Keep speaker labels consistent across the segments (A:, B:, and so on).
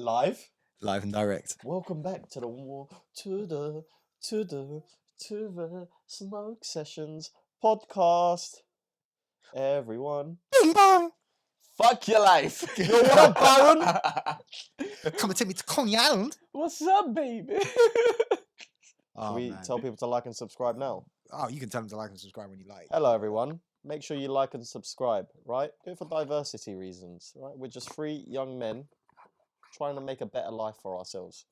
A: Live
B: and direct.
A: Welcome back to the Smoke Sessions podcast. Everyone.
B: Bing bong.
C: Fuck your life.
A: Yo, what up, Byron?
B: Come and take me to Coney Island.
C: What's up, baby?
A: Should we tell people to like and subscribe now?
B: Oh, you can tell them to like and subscribe when you like.
A: Hello, everyone. Make sure you like and subscribe, right? Do it for diversity reasons, right? We're just three young men trying to make a better life for ourselves.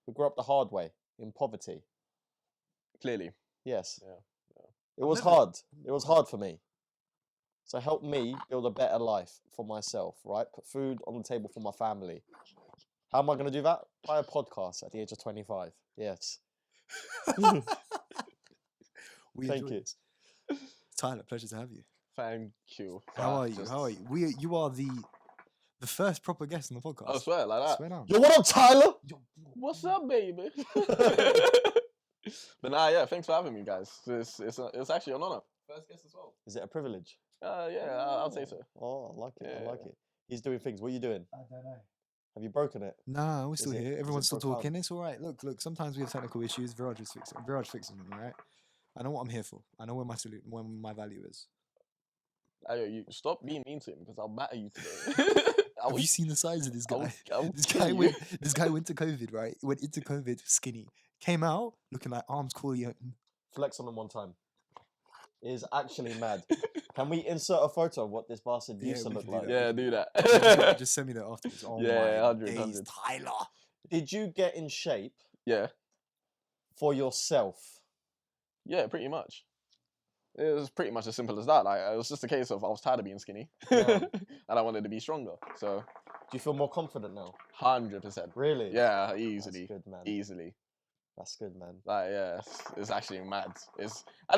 A: We grew up the hard way, in poverty.
C: Clearly.
A: Yes.
C: Yeah.
A: It was hard. It was hard for me. So help me build a better life for myself, right? Put food on the table for my family. How am I going to do that? By a podcast at the age of 25. Yes.
B: Thank
A: Thank you.
B: Tyler, pleasure to have you.
C: Thank you.
B: How are you? How are you? You are the first proper guest on the podcast.
C: I swear, like that.
B: Swear down.
A: Yo, what up, Tyler?
C: What's up, baby? But nah, yeah, thanks for having me, guys. It's actually an honor. First guest as well.
A: Is it a privilege?
C: Yeah, I'll say so.
A: Oh, I like it. I
C: Yeah.
A: like it. He's doing things. What are you doing?
B: I don't know.
A: Have you broken it?
B: Nah, we're still
A: it-
B: here.
A: is
B: Everyone's
A: it
B: still
A: broke
B: talking. It's all right. Look. Sometimes we have technical issues. Viraj fixes them, all right? I know what I'm here for. I know where my value is.
C: Ayo, you stop being mean to him because I'll batter you today.
B: Have you seen the size of this guy?
C: I'll
B: This
C: kill
B: guy
C: you.
B: went to COVID, right? Went into COVID skinny. Came out looking like arms crawling open.
A: Flex on them one time. It is actually mad. Can we insert a photo of what this bastard
B: Yeah,
A: used to
B: we
A: look
B: can do
A: like?
B: that.
C: Yeah, do that.
B: Just send me that afterwards. Oh
C: Yeah,
B: my
C: 100,
B: days,
C: 100.
B: Tyler.
A: Did you get in shape
C: Yeah.
A: for yourself?
C: Yeah, pretty much. It was pretty much as simple as that. Like, it was just a case of I was tired of being skinny,
A: Yeah.
C: and I wanted to be stronger. So,
A: Do you feel more confident now?
C: 100%.
A: Really?
C: Yeah, easily,
A: That's good, man.
C: easily.
A: That's good, man.
C: Like, yeah, it's actually mad. And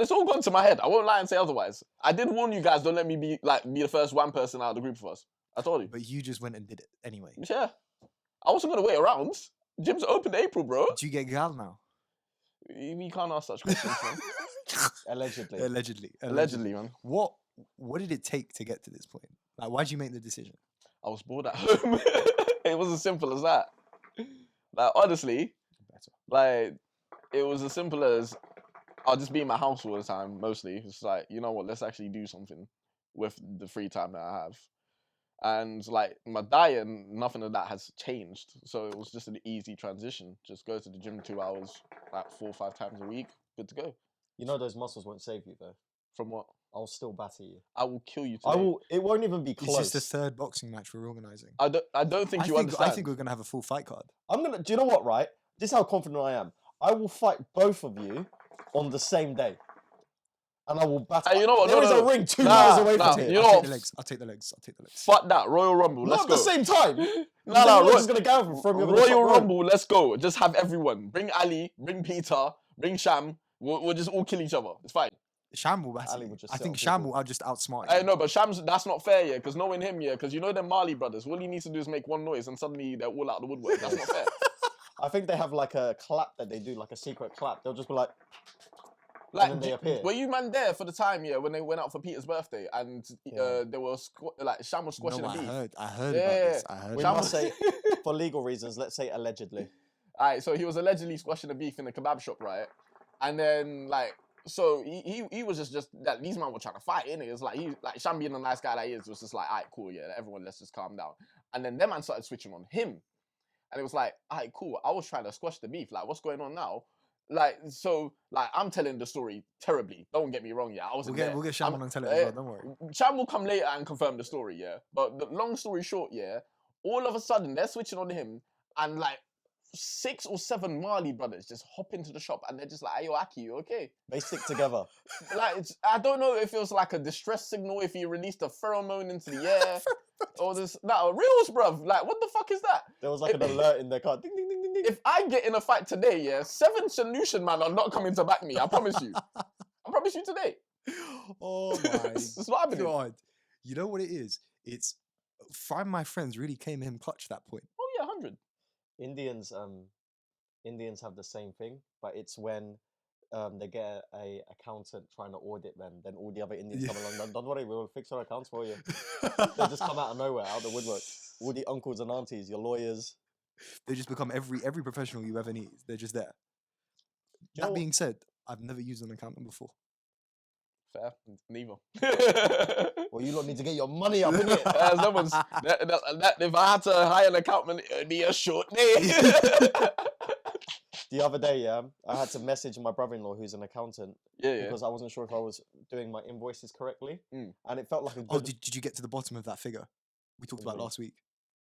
C: it's all gone to my head. I won't lie and say otherwise. I did warn you guys. Don't let me be the first one person out of the group for us. I told you.
B: But you just went and did it anyway.
C: Yeah. I wasn't gonna wait around. Gym's open April, bro.
B: Do you get gal now?
C: We can't ask such questions, man.
A: Allegedly.
C: Allegedly, man.
B: What did it take to get to this point? Like, why'd you make the decision?
C: I was bored at home. It was as simple as that. Like, honestly, like, it was as simple as I'll just be in my house all the time, mostly. It's like, you know what, let's actually do something with the free time that I have. And, like, my diet and nothing of that has changed. So it was just an easy transition. Just go to the gym 2 hours, like 4 or 5 times a week. Good to go.
A: You know those muscles won't save you, though.
C: From what?
A: I'll still batter you.
C: I will kill you today.
A: I will. It won't even be close.
B: It's just the third boxing match we're organising.
C: I don't think you understand.
B: I think we're gonna have a full fight card.
A: I'm gonna. Do you know what? Right. This is how confident I am. I will fight both of you on the same day, and I will batter.
C: Hey, you know what?
A: There is a ring 2 miles away from here.
C: You know
B: I'll
C: what?
B: take the legs.
C: Fuck that. Royal Rumble.
A: Not
C: Let's
A: at
C: go.
A: the same time.
C: No,
A: You're just gonna go from you over the top
C: Royal
A: rope.
C: Rumble. Let's go. Just have everyone. Bring Ali. Bring Peter. Bring Sham. We'll just all kill each other. It's fine.
B: Sham will batter
A: Ali
B: you.
A: would just
B: I
A: sit
B: think
A: on
B: Sham
A: people.
B: will just outsmart you.
C: I know, but Sham's that's not fair, yeah. Because knowing him, yeah. Because you know them Marley brothers. All he needs to do is make one noise, and suddenly they're all out of the woodwork. That's not fair.
A: I think they have like a clap that they do, like a secret clap. They'll just be like,
C: Like,
A: then they appear.
C: were you man there for the time, yeah, when they went out for Peter's birthday, and
A: Yeah.
C: they were like Sham was squashing
B: No,
C: a beef.
B: I heard
C: Yeah.
B: about this. I heard.
A: we
C: Sham
A: must
C: was-
A: say, for legal reasons, let's say allegedly.
C: Alright, so he was allegedly squashing a beef in a kebab shop, right? And then like, so he was just that these men were trying to fight, innit? It was like Sham being the nice guy that he is was just like, alright, cool, yeah, everyone, let's just calm down. And then them man started switching on him, and it was like, alright, cool. I was trying to squash the beef. Like, what's going on now? Like, so like I'm telling the story terribly. Don't get me wrong, yeah. I wasn't there.
B: We'll get Sham
C: I'm-
B: on and tell it as well. Don't worry.
C: Sham will come later and confirm the story, yeah. But the long story short, yeah, all of a sudden they're switching on him, and like 6 or 7 Marley brothers just hop into the shop, and they're just like, "Hey, yo, Aki, you okay?"
A: They stick together.
C: Like, I don't know if it was like a distress signal, if he released a pheromone into the air, or this, reals, bruv. Like, what the fuck is that?
A: There was like an alert in their car. Ding, ding, ding, ding, ding.
C: If I get in a fight today, yeah, 7 solution man are not coming to back me. I promise you. I promise you today.
B: Oh my
C: That's what happened.
B: god! You know what it is? It's Find My Friends really came in clutch at that point.
C: Oh yeah, 100.
A: Indians have the same thing, but it's when they get a accountant trying to audit them, then all the other Indians come along. Don't worry, we'll fix our accounts for you. They just come out of nowhere, out of the woodwork. All the uncles and aunties, your lawyers,
B: They just become every professional you ever need. They're just there.
A: you know
B: That
A: what?
B: being said, I've never used an accountant before.
C: Fair, neither.
A: Well, you lot need to get your money up, innit?
C: If I had to hire an accountant, it'd be a short day.
A: The other day, yeah, I had to message my brother-in-law who's an accountant
C: yeah.
A: because I wasn't sure if I was doing my invoices correctly,
C: Mm.
A: and it felt like a good.
B: Oh, did you get to the bottom of that figure we talked
A: What do you
B: about
A: mean?
B: last week?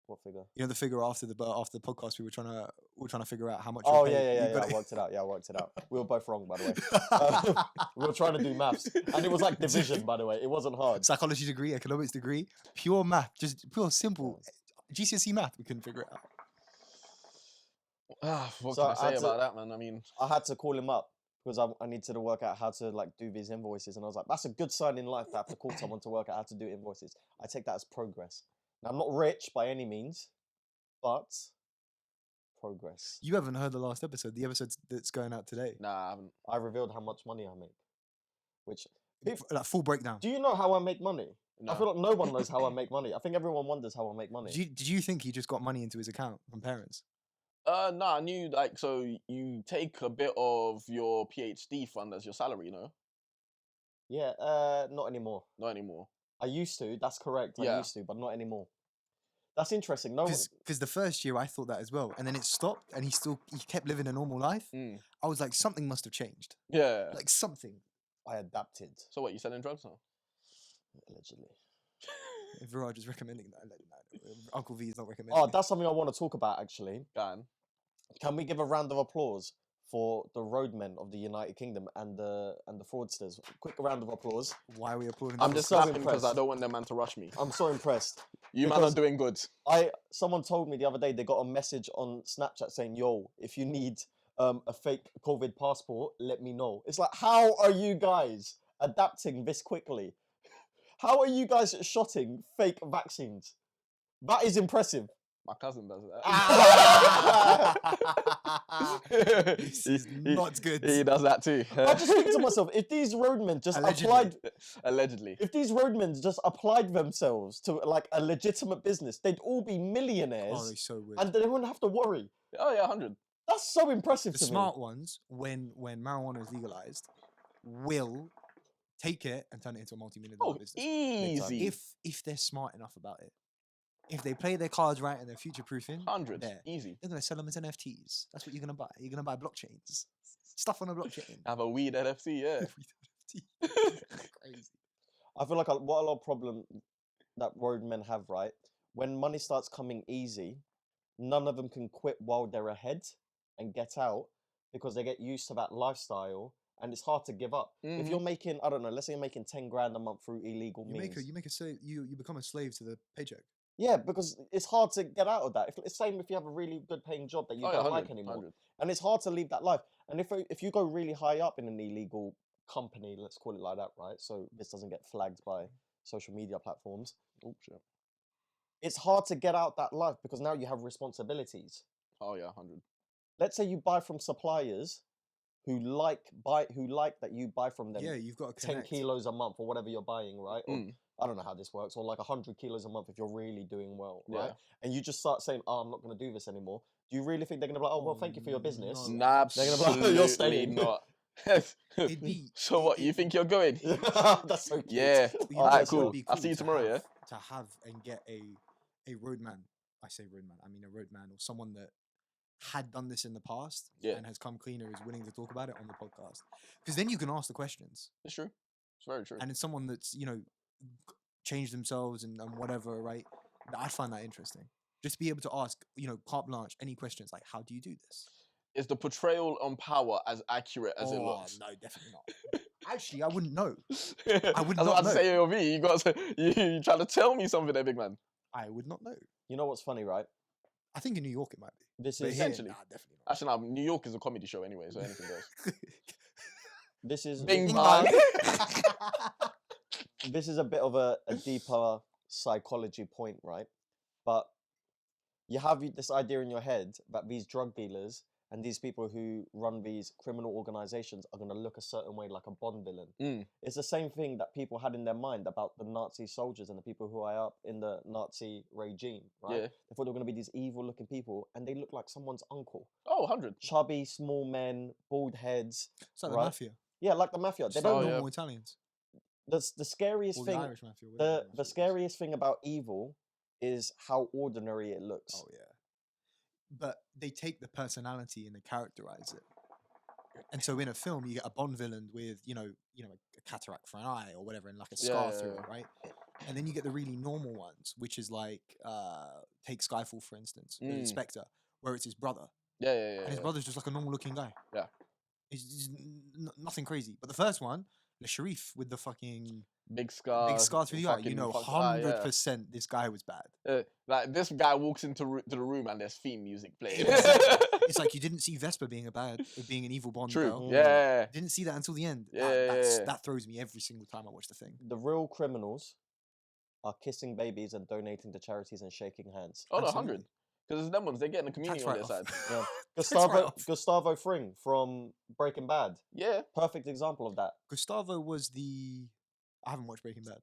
A: What figure?
B: You know the figure after the podcast we were trying to figure out how much.
A: Oh
B: you're paid.
A: yeah,
B: You got
A: I worked it out. Yeah, I worked it out. We were both wrong, by the way. We were trying to do maths, and it was like division, by the way. It wasn't hard.
B: Psychology degree, economics degree, pure math, just pure simple GCSE math. We couldn't figure it out.
C: What
A: So
C: can I
A: I
C: say
A: had to-
C: about that, man? I mean,
A: I had to call him up because I needed to work out how to like do these invoices, and I was like, that's a good sign in life to have to call someone to work out how to do invoices. I take that as progress. Now I'm not rich by any means, but progress.
B: You haven't heard the last episode, the episode that's going out today.
C: nah, I haven't.
A: I revealed how much money I make. Which,
B: Like full breakdown.
A: do you know how I make money?
C: No.
A: I feel like no one knows how I make money. I think everyone wonders how I make money.
B: Did you think he just got money into his account from parents?
C: Nah, I knew like so you take a bit of your PhD fund as your salary, you know?
A: Yeah, not anymore.
C: Not anymore.
A: I used to. That's correct. I
C: Yeah.
A: used to, but not anymore. That's interesting. No one.
B: Because the first year I thought that as well, and then it stopped, and he kept living a normal life.
C: Mm.
B: I was like, something must have changed.
C: Yeah.
B: Like something.
A: I adapted
C: So what? You selling drugs now?
A: allegedly.
B: If Viraj is recommending that, Uncle V is not recommending.
A: Oh,
B: it.
A: that's something I want to talk about actually.
C: Go on.
A: Can we give a round of applause for the roadmen of the United Kingdom and the fraudsters? Quick round of applause.
B: Why are we applauding?
C: I'm
B: this?
C: just
A: so
C: clapping because I
A: impressed.
C: don't want them man to rush me.
A: I'm so impressed.
C: You man are
A: Because-
C: doing good.
A: Someone told me the other day they got a message on Snapchat saying, "Yo, if you need a fake COVID passport, let me know." It's like, how are you guys adapting this quickly? How are you guys shotting fake vaccines? That is impressive.
C: My cousin does that.
B: This is not good.
C: He does that too.
A: I just think to myself, if these roadmen just applied,
C: Allegedly.
A: if these roadmen just applied themselves to like a legitimate business, they'd all be
B: Oh,
A: millionaires,
B: they're so weird.
A: and they wouldn't have to worry.
C: Oh yeah, 100.
A: That's so impressive
B: The
A: to
B: smart ones, when marijuana is legalized, will take it and turn it into a multi-million-dollar
C: Oh,
B: business.
C: easy.
B: If they're smart enough about it, if they play their cards right and they're future-proofing,
C: 100.
B: there.
C: Easy.
B: They're gonna sell them as NFTs. That's what you're gonna buy. You're gonna buy blockchains, stuff on a blockchain.
C: Have a weed NFC, yeah.
B: Crazy.
A: I feel like what a lot of problem that roadmen have, right? When money starts coming easy, none of them can quit while they're ahead and get out because they get used to that lifestyle, and it's hard to give up. If you're making, I don't know, let's say you're making 10 grand a month through illegal means.
B: You become a slave to the paycheck.
A: Yeah, because it's hard to get out of that. It's same if you have a really good paying job that you
C: Oh, yeah,
A: don't
C: 100,
A: like anymore.
C: 100.
A: And it's hard to leave that life. And if you go really high up in an illegal company, let's call it like that, right? So this doesn't get flagged by social media platforms.
C: Oh, shit.
A: It's hard to get out that life because now you have responsibilities.
C: Oh yeah, 100.
A: Let's say you buy from suppliers who like that you buy from them
B: Yeah, you've got to
A: 10
B: connect.
A: kilos a month or whatever you're buying, right? Or,
C: Mm.
A: I don't know how this works, or like 100 kilos a month if you're really doing well, right?
C: Yeah.
A: And you just start saying, "Oh, I'm not going to do this anymore." Do you really think they're going to be like, "Oh, well, thank you for your business"?
B: No.
C: Nah,
A: They're gonna be like, "Oh, you're
C: absolutely
A: staying."
C: not.
B: It'd be-
C: So what? You think you're going?
A: That's so cute.
C: Yeah.
B: You
A: Oh,
B: know,
C: Alright,
B: it's gotta
C: cool.
B: be
C: I'll see you
B: to
C: tomorrow, yeah?
B: To have and get a roadman. I say roadman. I mean a roadman or someone that had done this in the past
C: Yeah.
B: and has come clean or is willing to talk about it on the podcast. Because then you can ask the questions.
C: It's true. It's very true.
B: And it's someone that's changed themselves and whatever, right? I find that interesting. Just be able to ask, carte blanche, any questions like, how do you do this?
C: Is the portrayal on power as accurate as it looks?
B: No, definitely not. Actually, I wouldn't know.
C: I
B: would
C: was
B: not
C: about to
B: know.
C: say AOV. You trying to tell me something there, big man?
B: I would not know.
A: You know what's funny, right?
B: I think in New York it might be.
A: This
B: But
A: is
B: here,
C: Essentially.
B: nah, definitely not.
C: Actually, no. New York is a comedy show anyway, so anything goes.
A: this is
C: Bing
B: Bing
C: bang.
A: this is a bit of a deeper psychology point, right? But you have this idea in your head that these drug dealers and these people who run these criminal organizations are going to look a certain way, like a Bond villain. It's the same thing that people had in their mind about the Nazi soldiers and the people who are up in the Nazi regime, right?
C: Yeah.
A: They thought they were going to be these evil-looking people, and they look like someone's uncle.
C: Oh, 100.
A: Chubby, small men, bald heads.
B: It's like
A: right?
B: the mafia.
A: Yeah, like the mafia. They
B: Just
A: don't.
B: like
C: yeah.
B: normal Italians.
A: The scariest
B: Or the
A: thing.
B: Irish mafia. whatever
A: The
B: mafia is.
A: scariest thing about evil is how ordinary it looks.
B: Oh, yeah. But they take the personality and they characterize it. And so in a film, you get a Bond villain with, a cataract for an eye or whatever, and like a scar through it, right? And then you get the really normal ones, which is like, take Skyfall, for instance, with Inspector, where it's his brother.
C: Yeah.
B: And his brother's just like a normal looking guy.
C: Yeah.
B: He's nothing crazy. But the first one, the Sharif with the fucking
C: Big scar.
B: big scar through the eye,
C: fucking fucked
B: 100% this guy was bad.
C: Like this guy walks into the room and there's theme music playing.
B: It's like you didn't see Vesper being being an evil Bond
C: True.
B: girl.
C: Yeah.
B: Didn't see that until the end.
C: Yeah.
B: That throws me every single time I watch the thing.
A: The real criminals are kissing babies and donating to charities and shaking hands.
C: Oh, no,
B: Absolutely.
C: 100. Because them ones, they're getting the community on their side.
A: Yeah.
B: That's right off.
A: Gustavo Fring from Breaking Bad.
C: Yeah.
A: Perfect example of that.
B: Gustavo was I haven't watched Breaking Bad.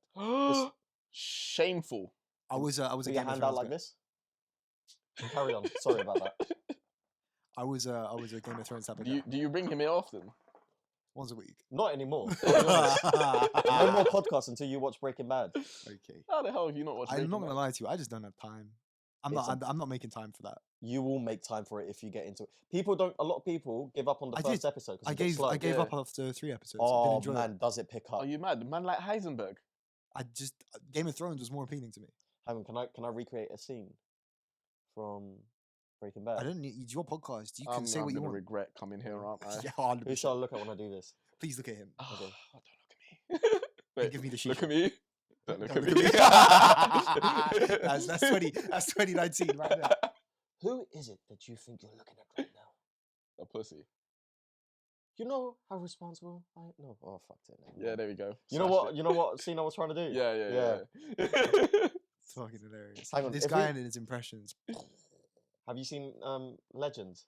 C: Shameful.
B: I was a
A: Put your
B: Game of
A: hand
B: Thrones
A: out like
B: guy.
A: this. Carry on. Sorry about that.
B: I was a Game of Thrones type of
C: Do
B: guy.
C: you bring him here often?
B: Once a week.
A: Not anymore. No more podcasts until you watch Breaking Bad.
B: Okay.
C: How the hell have you not watched
B: I'm
C: Breaking
B: not gonna
C: Bad?
B: lie to you. I just don't have time. I'm not making time for that.
A: You will make time for it if you get into it. A lot of people give up on the
B: I
A: first
B: did.
A: episode. 'cause
B: I
A: it gets
B: gave
A: slow.
B: I gave
C: yeah.
B: up after 3 episodes. I
A: Oh
B: didn't enjoy
A: man,
B: it.
A: does it pick up?
C: Are you mad? Man like Heisenberg.
B: I just Game of Thrones was more appealing to me.
A: Hang on, can I recreate a scene from Breaking Bad?
B: I don't need it's your podcast. You can
C: I'm
B: say what you
C: gonna
B: want.
C: regret coming here, aren't I?
B: Yeah,
A: Who
B: 100%.
A: shall I look at when I do this?
B: Please look at him.
C: Oh,
A: Okay.
C: don't look at me. Wait,
B: give me the
C: look
B: shisha.
C: at me. Don't look
B: Don't
C: at
B: look
C: me.
B: That's 2019 right there.
A: Who is it that you think you're looking at right now?
C: A pussy.
A: You know how responsible I know. Oh fuck it.
C: Yeah, there we go.
A: You know
C: Smashed
A: what?
C: it.
A: You know what scene I was trying to do?
C: Yeah.
B: It's fucking hilarious.
A: Hang on,
B: This
A: if
B: guy
A: we-
B: and his impressions.
A: Have you seen Legends?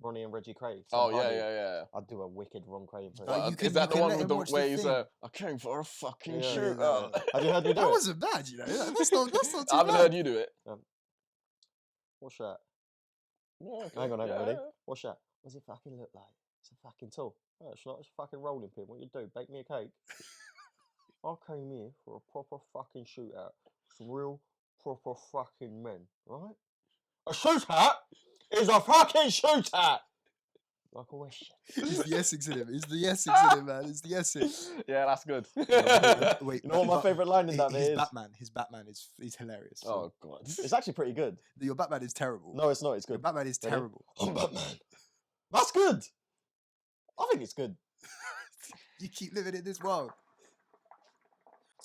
A: Ronnie and Reggie Cray.
C: Oh
A: Tom Hardy?
C: yeah.
A: I'd do a wicked Ron Cray impression.
B: But you
C: Is
B: can-
C: that
B: you
C: the
B: can
C: one
B: let
C: with
B: him
C: the
B: watch the
C: where he's
B: thing.
C: I came for a fucking
A: Yeah,
C: shoot?
A: yeah. Have you heard me do
B: That
A: it?
B: wasn't bad, That's not too
C: I haven't
B: bad.
C: heard you do it.
A: What's that?
C: Yeah,
A: Hang on,
C: yeah,
A: ready?
C: yeah.
A: What's that? What's it fucking look like? It's a fucking tool. Oh, it's not. It's a fucking rolling pin. What you do? Bake me a cake. I came here for a proper fucking shootout. Some real proper fucking men, right? A shootout is a fucking shootout. Like a West.
B: It's the Essex in him. It's the Essex in him, man. It's the Essex.
C: Yeah, that's good.
B: Wait,
A: You know what my favourite line in that
B: his
A: is?
B: His Batman is hilarious.
C: Oh god.
A: It's actually pretty good.
B: Your Batman is terrible.
A: No, it's not. It's
B: Your
A: good.
B: Batman is
A: Ready?
B: terrible.
A: I'm Batman. That's good. I think it's good.
B: You keep living in this world.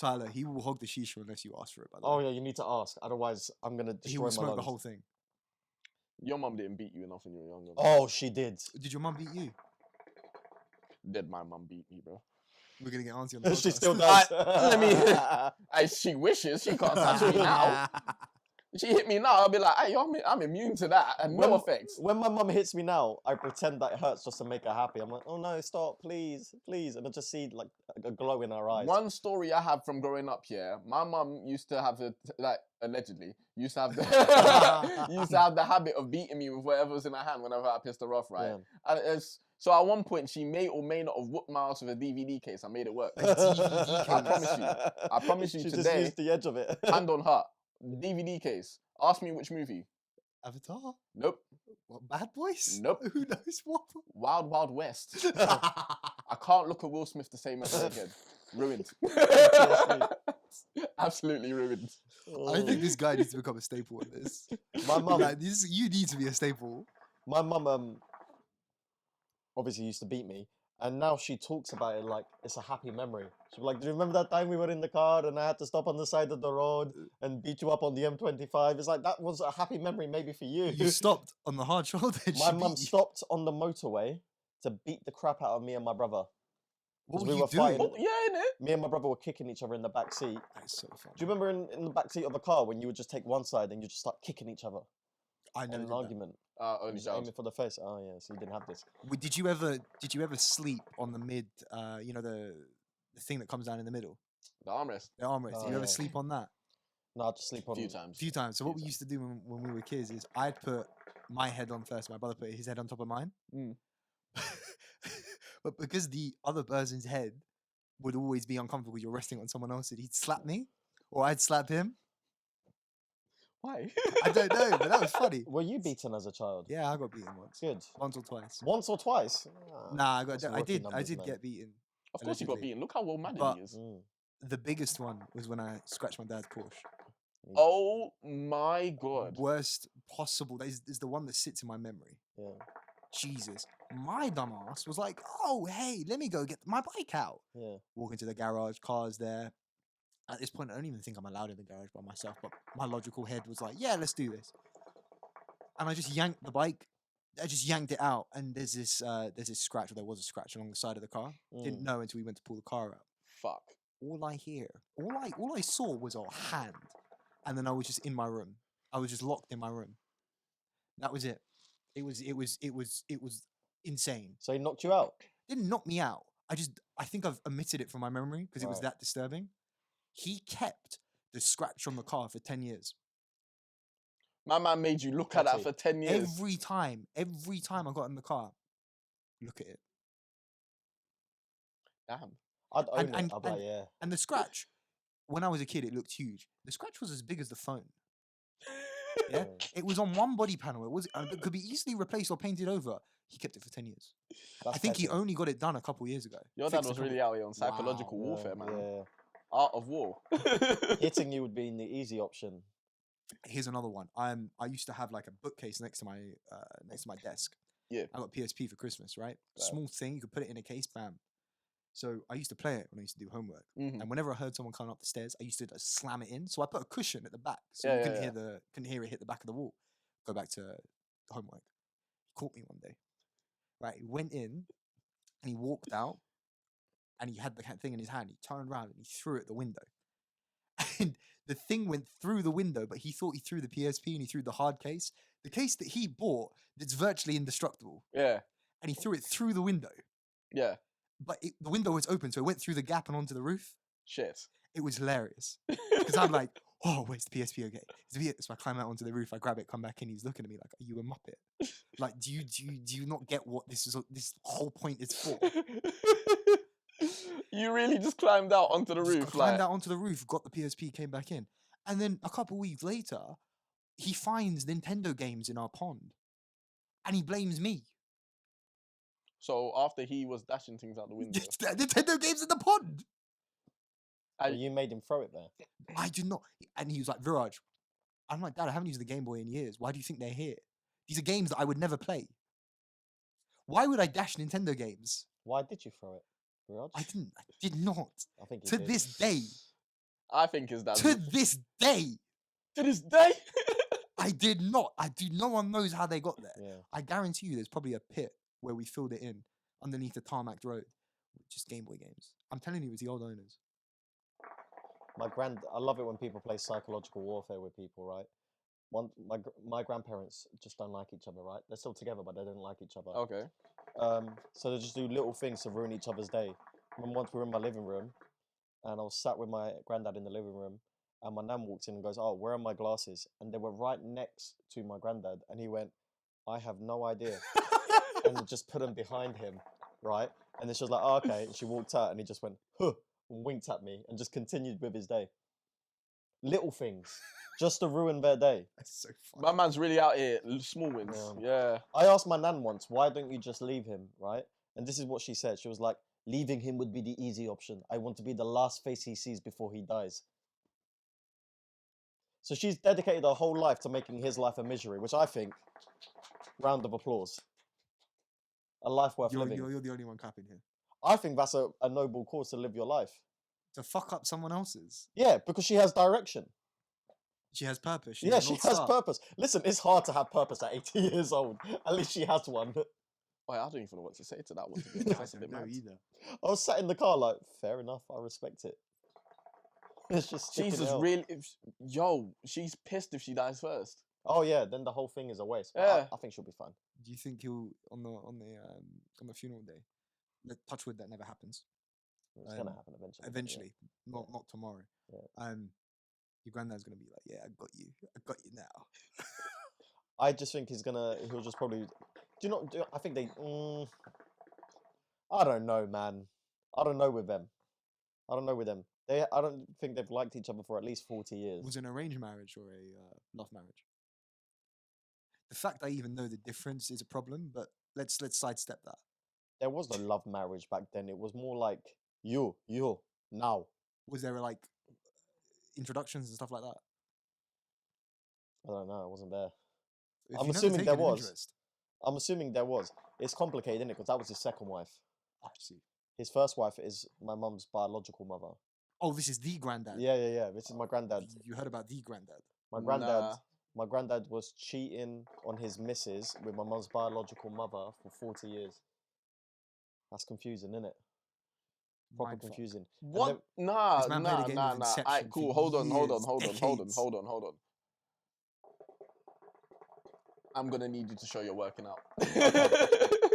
B: Tyler, he will hog the shisha unless you ask for it. By the
A: Oh
B: way.
A: yeah, you need to ask. Otherwise, I'm gonna
B: He
A: destroy
B: will
A: my
B: smoke the
A: lungs.
B: whole thing.
C: Your mum didn't beat you enough when you were younger.
A: Oh, she did.
B: Did your mum beat you?
C: Did my mum beat me, bro?
B: We're gonna get auntie on the
A: She
B: podcast.
A: still does.
C: Let me. She wishes she can't touch me now. She hit me now, I'll be like, hey, I'm immune to that and no effects.
A: When my mum hits me now, I pretend that it hurts just to make her happy. I'm like, oh no, stop, please, please. And I just see like a glow in her eyes.
C: One story I have from growing up here, my mum used to have allegedly used to have the habit of beating me with whatever was in her hand whenever I pissed her off, right?
A: Yeah.
C: And so at one point she may or may not have whooped my ass with a DVD case. I made it work.
B: DVD
C: I promise you
A: She just
C: today,
A: used the edge of it.
C: hand on heart, DVD case. Ask me which movie.
B: Avatar?
C: Nope.
B: What, Bad Boys?
C: Nope.
B: Who knows what?
C: Wild Wild West. I can't look at Will Smith the same ever again. Ruined. Absolutely ruined.
B: I think this guy needs to become a staple in this.
A: My mum,
B: Like, you need to be a staple.
A: my mum, obviously used to beat me, and now she talks about it like it's a happy memory. She's like, "Do you remember that time we were in the car and I had to stop on the side of the road and beat you up on the M25?" It's like that was a happy memory maybe for you.
B: You stopped on the hard shoulder. and
A: My
B: she
A: mum
B: beat you.
A: stopped on the motorway to beat the crap out of me and my brother.
B: What
A: we
B: were you
A: were
B: doing?
A: fighting.
C: Oh, yeah, innit?
A: Me and my brother were kicking each other in the back seat.
B: That is so funny.
A: Do you remember in the back seat of a car when you would just take one side and you just start kicking each other
B: I
A: in
B: never
A: an
B: did that.
A: argument?
C: Only
A: Just
C: child.
A: aiming for the face. Oh yeah, so you didn't have this.
B: Did you ever sleep on the mid? You know the thing that comes down in the middle,
C: The armrest.
B: the armrest.
A: Oh,
B: Did you ever
A: yeah.
B: sleep on that?
A: No, I just sleep
C: A
A: on.
C: few times.
B: A few times. So what we
C: Few
B: used to do when we were kids is I'd put my head on first. My brother put his head on top of mine.
C: Mm.
B: But because the other person's head would always be uncomfortable because you're resting on someone else's, he'd slap me, or I'd slap him.
C: Why?
B: I don't know, but that was funny.
A: Were you beaten as a child?
B: Yeah, I got beaten once.
A: Good.
B: Once or twice.
A: Once or twice? Ah,
B: Nah,
A: that's
B: I
A: rookie
B: did
A: numbers, man.
B: get beaten.
C: Of course you got
B: Allegedly.
C: beaten. Look how well mannered
B: But-
C: he is.
A: Mm.
B: The biggest one was when I scratched my dad's Porsche.
C: Oh my god.
B: Worst possible. That is the one that sits in my memory.
A: Yeah.
B: Jesus. My dumbass was like, oh, hey, let me go get my bike out.
A: Yeah.
B: Walk into the garage, car's there. At this point, I don't even think I'm allowed in the garage by myself, but my logical head was like, yeah, let's do this. And I just yanked the bike. I just yanked it out, and there's this scratch, or there was a scratch along the side of the car. Didn't
A: Mm.
B: know until we went to pull the car out.
C: Fuck.
B: All I saw was a hand, and then I was just in my room. I was just locked in my room. That was it. It was insane.
A: So he knocked you out.
B: Didn't knock me out. I think I've omitted it from my memory because it was
A: Right.
B: that disturbing. He kept the scratch on the car for 10 years.
C: My man made you look at that
A: Dirty.
C: for 10 years.
B: Every time I got in the car, look at it.
C: Damn.
A: I'd own
B: And-
A: it.
B: and-
A: I'd be like, yeah.
B: And the scratch, when I was a kid, it looked huge. The scratch was as big as the phone. Yeah? It was on one body panel. It could be easily replaced or painted over. He kept it for 10 years.
A: That's
B: I think he
A: petty.
B: only got it done a couple years ago.
C: Your dad
B: Fixed a
C: was
B: couple-
C: really out here on psychological
B: Wow.
C: warfare, man.
A: Yeah.
C: Art of war.
A: Hitting you would be the easy option.
B: Here's another one. I used to have like a bookcase next to my desk.
C: Yeah.
B: I got PSP for Christmas, right?
C: Right.
B: Small thing, you could put it in a case, bam. So I used to play it when I used to do homework.
C: Mhm.
B: And whenever I heard someone coming up the stairs, I used to just slam it in. So I put a cushion at the back, so
C: Yeah,
B: you
C: yeah,
B: couldn't hear it hit the back of the wall. Go back to homework. He caught me one day. Right, he went in and he walked out, and he had the thing in his hand. He turned around and he threw it at the window. And the thing went through the window, but he thought he threw the PSP and he threw the hard case. The case that he bought that's virtually indestructible.
C: Yeah.
B: And he threw it through the window.
C: Yeah.
B: But the window was open, so it went through the gap and onto the roof.
C: Shit.
B: It was hilarious. Because I'm like, oh, where's the PSP? Okay. So I climb out onto the roof, I grab it, come back in. He's looking at me like, are you a muppet? Like, do you not get what this whole point is for?
C: You really just climbed out onto the
B: Just
C: roof,
B: climbed
C: like.
B: out onto the roof, got the PSP, came back in. And then a couple weeks later, he finds Nintendo games in our pond. And he blames me.
C: So after he was dashing things out the window,
B: Nintendo games in the pond.
A: Well, you made him throw it there.
B: I did not. And he was like, Viraj. I'm like, Dad, I haven't used the Game Boy in years. Why do you think they're here? These are games that I would never play. Why would I dash Nintendo games?
A: Why did you throw it, Raj?
B: I did not.
A: I think you
B: To
A: did.
B: this day.
C: I think his dad.
B: To this day.
C: To this day.
B: I did not. No one knows how they got there.
A: Yeah.
B: I guarantee you there's probably a pit where we filled it in underneath the tarmac road. With just Game Boy games. I'm telling you, it was the old owners.
A: I love it when people play psychological warfare with people, right? My grandparents just don't like each other, right? They're still together, but they don't like each other.
C: Okay.
A: So they just do little things to ruin each other's day. I remember once we were in my living room, and I was sat with my granddad in the living room, and my nan walked in and goes, "Oh, where are my glasses?" And they were right next to my granddad, and he went, "I have no idea," and just put them behind him, right? And then she was like, "Oh, okay," and she walked out, and he just went, "Huh," and winked at me, and just continued with his day. Little things, just to ruin their day.
B: That's so funny.
C: My man's really out here. Small wins. Yeah.
A: I asked my nan once, "Why don't you just leave him?" Right? And this is what she said. She was like, "Leaving him would be the easy option. I want to be the last face he sees before he dies." So she's dedicated her whole life to making his life a misery, which I think, round of applause. A life worth living.
B: You're the only one clapping here.
A: I think that's a noble cause to live your life.
B: To fuck up someone else's.
A: Yeah, because she has direction.
B: She has purpose. She's
A: Yeah,
B: a
A: she
B: North
A: has
B: Star.
A: purpose. Listen, it's hard to have purpose at 80 years old. At least she has one.
C: Wait, I don't even know what to say to that one.
B: I
C: That's a bit
B: don't know
C: mad.
B: either.
A: I was sat in the car like, fair enough, I respect it. It's just sticking
C: Jesus,
A: it out.
C: really? Yo, she's pissed if she dies first.
A: Oh yeah, then the whole thing is a waste. But
C: Yeah.
A: I think she'll be fine.
B: Do you think he'll on the funeral day? Touch wood that never happens.
A: It's gonna happen eventually. but
B: Eventually, not tomorrow.
A: Yeah.
B: Your granddad's gonna be like, "Yeah, I got you now."
A: I just think he'll just probably. I think they. I don't know, man. I don't know with them. I don't think they've liked each other for at least 40 years.
B: Was it an arranged marriage or a love marriage? The fact I even know the difference is a problem, but let's sidestep that.
A: There was no love marriage back then. It was more like you, now.
B: Was there like introductions and stuff like that?
A: I don't know. I wasn't there.
B: If
A: I'm
B: you never
A: assuming there
B: taken
A: was.
B: interest-
A: I'm assuming there was. It's complicated, isn't it? Because that was his second wife.
B: I see.
A: His first wife is my mum's biological mother.
B: Oh, this is the granddad.
A: Yeah. This is my granddad.
B: You heard about the granddad?
A: My granddad.
C: Nah.
A: My granddad was cheating on his missus with my mum's biological mother for 40 years. That's confusing, isn't it? Proper
B: Mindfuck.
A: confusing. And
C: What?
A: then-
C: Nah.
B: This man played a game of Inception
C: Alright, cool.
B: for
C: Hold on.
B: years, decades.
C: I'm gonna need you to show you're working out.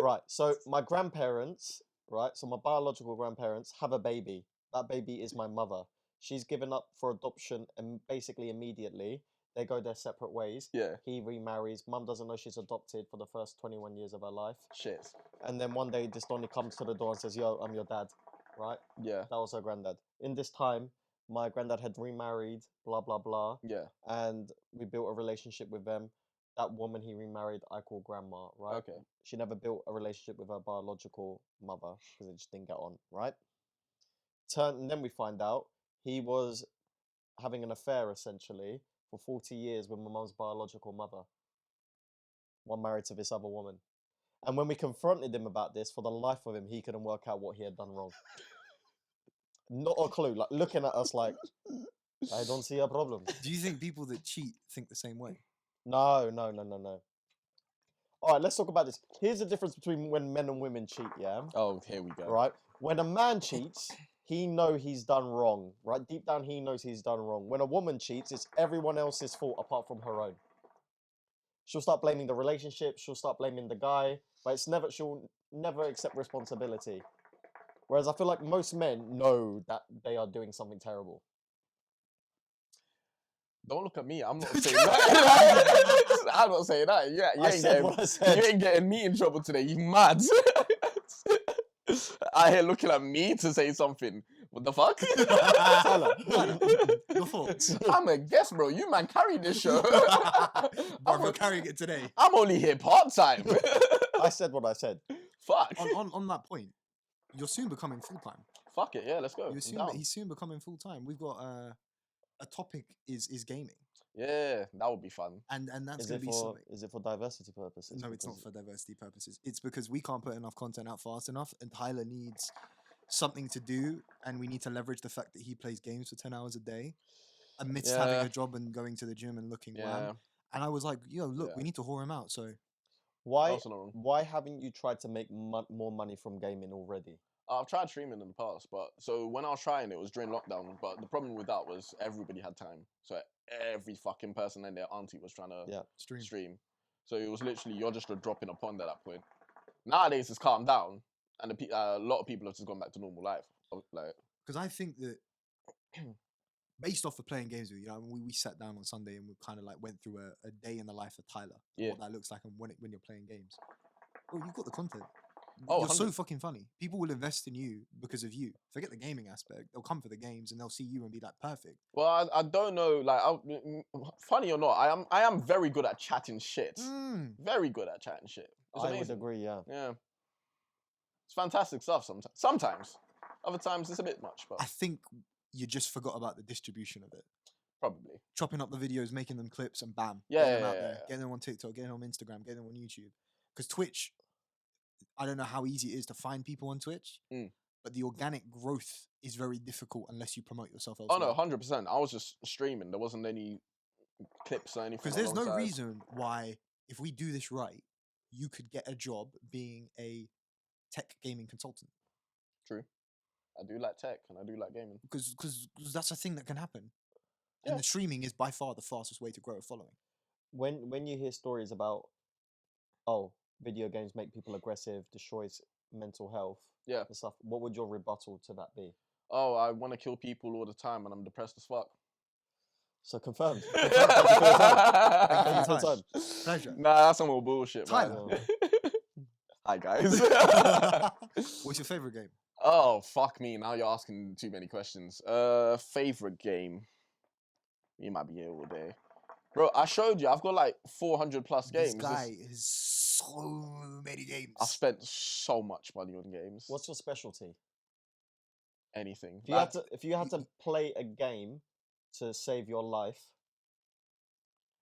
A: Right. So my grandparents, right? So my biological grandparents have a baby. That baby is my mother. She's given up for adoption, and basically immediately they go their separate ways.
C: Yeah.
A: He remarries. Mum doesn't know she's adopted for the first 21 years of her life.
C: Shit.
A: And then one day, this Donny comes to the door and says, "Yo, I'm your dad," right?
C: Yeah.
A: That was her granddad. In this time, my granddad had remarried, blah, blah, blah.
C: Yeah.
A: And we built a relationship with them. That woman he remarried, I call grandma, right?
C: Okay.
A: She never built a relationship with her biological mother because they just didn't get on, right? And then we find out he was having an affair, essentially, for 40 years with my mum's biological mother. One married to this other woman. And when we confronted him about this, for the life of him, he couldn't work out what he had done wrong. Not a clue. Like, looking at us like, I don't see a problem.
B: Do you think people that cheat think the same way?
A: No. All right, let's talk about this. Here's the difference between when men and women cheat, yeah?
C: Oh, here we go.
A: Right? When a man cheats, he knows he's done wrong, right? Deep down, he knows he's done wrong. When a woman cheats, it's everyone else's fault apart from her own. She'll start blaming the relationship. She'll start blaming the guy, but she'll never accept responsibility. Whereas I feel like most men know that they are doing something terrible.
C: Don't look at me. I'm not saying that. I'm not saying that. Yeah,
A: I said what I said.
C: You ain't getting me in trouble today. You mad? I here looking at me to say something. What the fuck?
B: Your thoughts?
C: I'm a guest, bro. You man carry this show.
B: Bro, we're carrying it today.
C: I'm only here part time.
A: I said what I said.
C: Fuck.
B: On that point, you're soon becoming full time.
C: Fuck it. Yeah, let's go.
B: He's soon becoming full time. We've got a topic is gaming.
C: Yeah, that would be fun.
B: And that's going to be something.
A: Is it for diversity purposes?
B: No, it's not for diversity purposes. It's because we can't put enough content out fast enough, and Tyler needs something to do, and we need to leverage the fact that he plays games for 10 hours a day amidst having a job and going to the gym and looking wham. And I was like, yo, look, we need to whore him out. So
A: why haven't you tried to make more money from gaming already?
C: I've tried streaming in the past, but so when I was trying, it was during lockdown. But the problem with that was everybody had time, so every fucking person and their auntie was trying to stream. So it was literally you're just a drop in a pond at that point. Nowadays it's calmed down, and a lot of people have just gone back to normal life. Like,
B: because I think that based off of playing games with you, we sat down on Sunday and we kind of like went through a day in the life of Tyler, what that looks like, and when you're playing games. Oh, you've got the content.
C: Oh,
B: you're
C: 100.
B: so fucking funny. People will invest in you because of you. Forget the gaming aspect. They'll come for the games and they'll see you and be like, perfect.
C: Well, I don't know. Like, funny or not, I am very good at chatting shit. Very good at chatting shit. It's amazing.
A: Would agree. Yeah.
C: It's fantastic stuff. Sometimes, other times it's a bit much. But
B: I think you just forgot about the distribution of it.
C: Probably
B: chopping up the videos, making them clips, and bam,
C: getting
B: them out there, getting them on TikTok, getting them on Instagram, getting them on YouTube. Because Twitch, I don't know how easy it is to find people on Twitch, but the organic growth is very difficult unless you promote yourself elsewhere.
C: Oh no, 100%. I was just streaming. There wasn't any clips or anything.
B: Because there's no reason why, if we do this right, you could get a job being a tech gaming consultant.
C: True. I do like tech and I do like gaming.
B: Because that's a thing that can happen. And the streaming is by far the fastest way to grow a following.
A: when you hear stories about, oh, video games make people aggressive, destroys mental health,
C: Yeah.
A: and stuff, what would your rebuttal to that be?
C: Oh, I want to kill people all the time, and I'm depressed as fuck.
A: So confirmed.
B: Thank you for your time. Thank
A: Thank
B: you
A: you
B: for
A: for
B: your
A: your
B: time.
A: time.
B: Pleasure.
C: Nah, that's some more bullshit, man.
B: Tyler.
C: Hi guys.
B: What's your favorite game?
C: Oh fuck me! Now you're asking too many questions. Favorite game? You might be here all day, bro. I showed you. I've got like 400 plus games.
B: This guy has so many games.
C: I've spent so much money on games.
A: What's your specialty?
C: Anything?
A: If you had to play a game to save your life,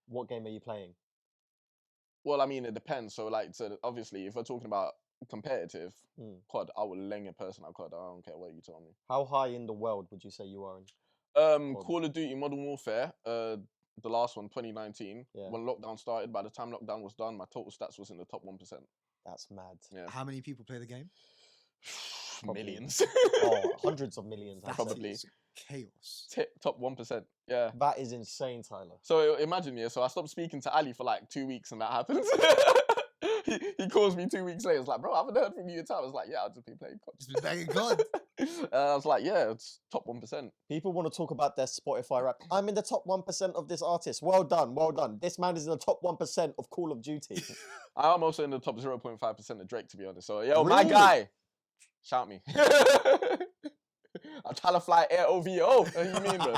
A: what game are you playing?
C: Well, I mean, it depends. So, like, obviously, if we're talking about competitive COD, I would leng a person at COD. I don't care what you tell me.
A: How high in the world would you say you are in? COD?
C: Call of Duty Modern Warfare, the last one, 2019,
A: Yeah.
C: when lockdown started. By the time lockdown was done, my total stats was in the top 1%.
A: That's mad.
C: Yeah.
B: How many people play the game?
A: Probably.
C: Millions.
A: Oh, hundreds of millions. I'd
B: That
A: say.
C: Probably.
B: is chaos.
C: Top 1%. Yeah.
A: That is insane, Tyler.
C: So imagine, yeah. So I stopped speaking to Ali for like 2 weeks, and that happens. he calls me 2 weeks later. It's like, bro, I haven't heard from you in time. I was like, yeah, I've just been playing COD.
B: Just been banging COD.
C: I was like, yeah, it's top 1%.
A: People want to talk about their Spotify rap. I'm in the top 1% of this artist. Well done, well done. This man is in the top 1% of Call of Duty.
C: I'm also in the top 0.5% of Drake, to be honest. So, yo, my
A: Really?
C: guy, shout me. I'm trying to fly Air OVO. What do you mean, bro?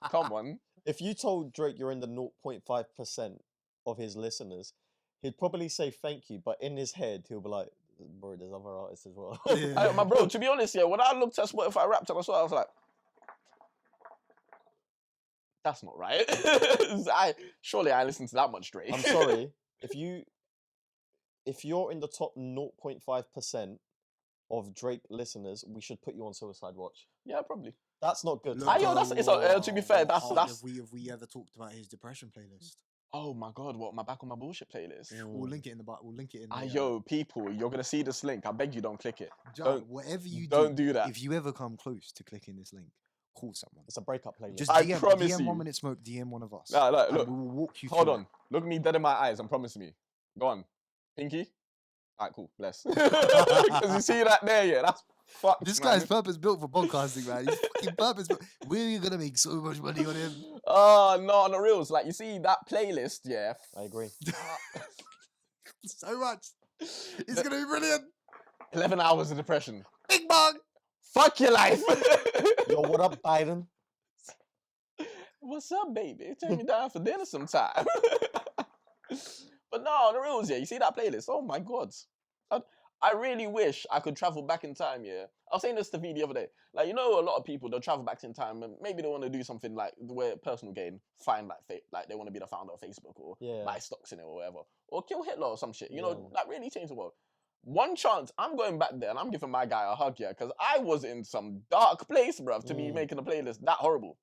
C: Come on.
A: If you told Drake you're in the 0.5% of his listeners, he'd probably say thank you, but in his head, he'll be like, bro, there's other artists as well.
B: Yeah.
C: My bro, to be honest, yeah, when I looked at Spotify Wrapped and I saw it, I was like, that's not right. Surely I listened to that much Drake.
A: I'm sorry. If you're in the top 0.5% of Drake listeners, we should put you on Suicide Watch.
C: Yeah, probably.
A: That's not good.
B: Look,
A: Tyler.
C: Yo, to be fair, that's
B: Have we ever talked about his depression playlist?
C: Oh my god, what, am I back on my bullshit playlist?
B: We'll link it in the We'll link it in. The,
C: Yo, people, you're gonna see this link. I beg you, don't click it.
B: John, whatever you
C: Don't do that.
B: If you ever come close to clicking this link, call someone.
A: It's a breakup playlist.
B: Just
C: I
B: DM,
C: promise
B: DM
C: you.
B: 1 Minute Smoke, DM one of us.
C: Nah, look,
B: and
C: look.
B: we will walk you
C: Hold
B: through
C: on. Look me dead in my eyes and promise me. Go on. Pinky? Alright, cool. Bless. Because you see that there, yeah? That's fucked,
B: This
C: man.
B: guy's purpose built for podcasting, man. He's fucking purpose built. We're gonna make so much money on him.
C: Oh, no, on the reals. Like, you see that playlist, yeah?
A: I agree.
B: So much. It's gonna be brilliant.
C: 11 hours of depression.
B: Big bang.
C: Fuck your life.
A: Yo, what up, Biden?
C: What's up, baby? Take me down for dinner sometime. But no, on the reals, yeah, you see that playlist? Oh my god. I really wish I could travel back in time, yeah. I was saying this to V the other day. Like, you know, a lot of people, they'll travel back in time and maybe they want to do something like where personal gain, find like they want to be the founder of Facebook or buy stocks in it or whatever. Or kill Hitler or some shit. You know, like really change the world. One chance, I'm going back there and I'm giving my guy a hug, yeah, because I was in some dark place, bruv, to be making a playlist that horrible.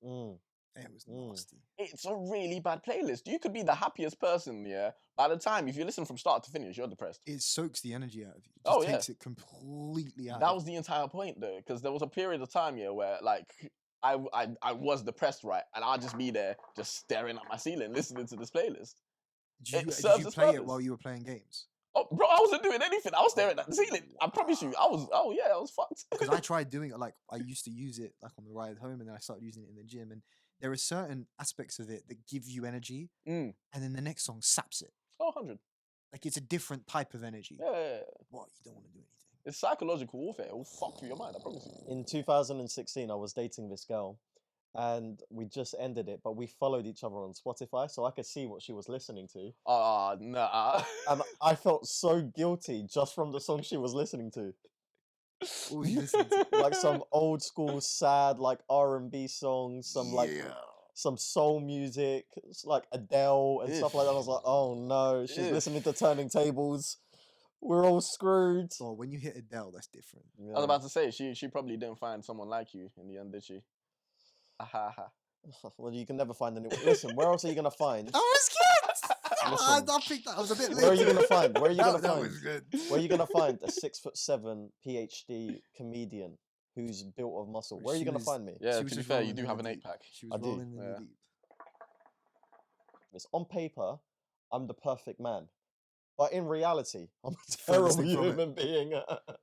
B: It was nasty.
C: It's a really bad playlist. You could be the happiest person, yeah. By the time, if you listen from start to finish, you're depressed.
B: It soaks the energy out of you. It
C: Oh,
B: just
C: yeah.
B: takes it completely out.
C: That was the entire point, though, because there was a period of time, yeah, where like I was depressed, right, and I'd just be there, just staring at my ceiling, listening to this playlist.
B: Did you
C: serves its
B: play it
C: purpose.
B: while you were playing games?
C: Oh, bro, I wasn't doing anything. I was staring at the ceiling. I promise you, I was. Oh yeah, I was fucked.
B: Because I tried doing it. Like I used to use it like on the ride home, and then I started using it in the gym. And there are certain aspects of it that give you energy, and then the next song saps it.
C: Oh, 100.
B: Like it's a different type of energy.
C: Yeah.
B: What, you don't want to do anything.
C: It's psychological warfare. It will fuck with your mind. I promise you.
A: In 2016, I was dating this girl, and we just ended it, but we followed each other on Spotify, so I could see what she was listening to.
C: Nah.
A: And I felt so guilty just from the song she was listening to.
B: What was you listening to?
A: Like some old school sad like R&B songs, some like some soul music, it's like Adele and stuff like that. I was like, oh no, she's listening to Turning Tables. We're all screwed.
B: Oh, when you hit Adele, that's different.
C: I was about to say she probably didn't find someone like you in the end, did she?
A: Well, you can never find anyone. Listen, where else are you gonna find?
B: I was good.
A: Listen,
B: I think that was a bit late.
A: where are you gonna find? Where are you gonna
B: that
A: find?
B: was good.
A: Where are you gonna find a 6'7" PhD comedian who's built of muscle? Where are you
B: She
A: gonna
B: was-
A: find me?
C: Yeah,
B: She
C: to
B: was
C: be
B: just
C: fair, you
B: rolling
C: do
B: in
C: have
B: the
C: an
B: deep.
C: 8-pack.
B: She was
A: I do,
B: rolling in
C: yeah.
B: the deep.
A: It's on paper. I'm the perfect man. But in reality, I'm a
B: Furthest
A: terrible
B: thing from it.
A: human being.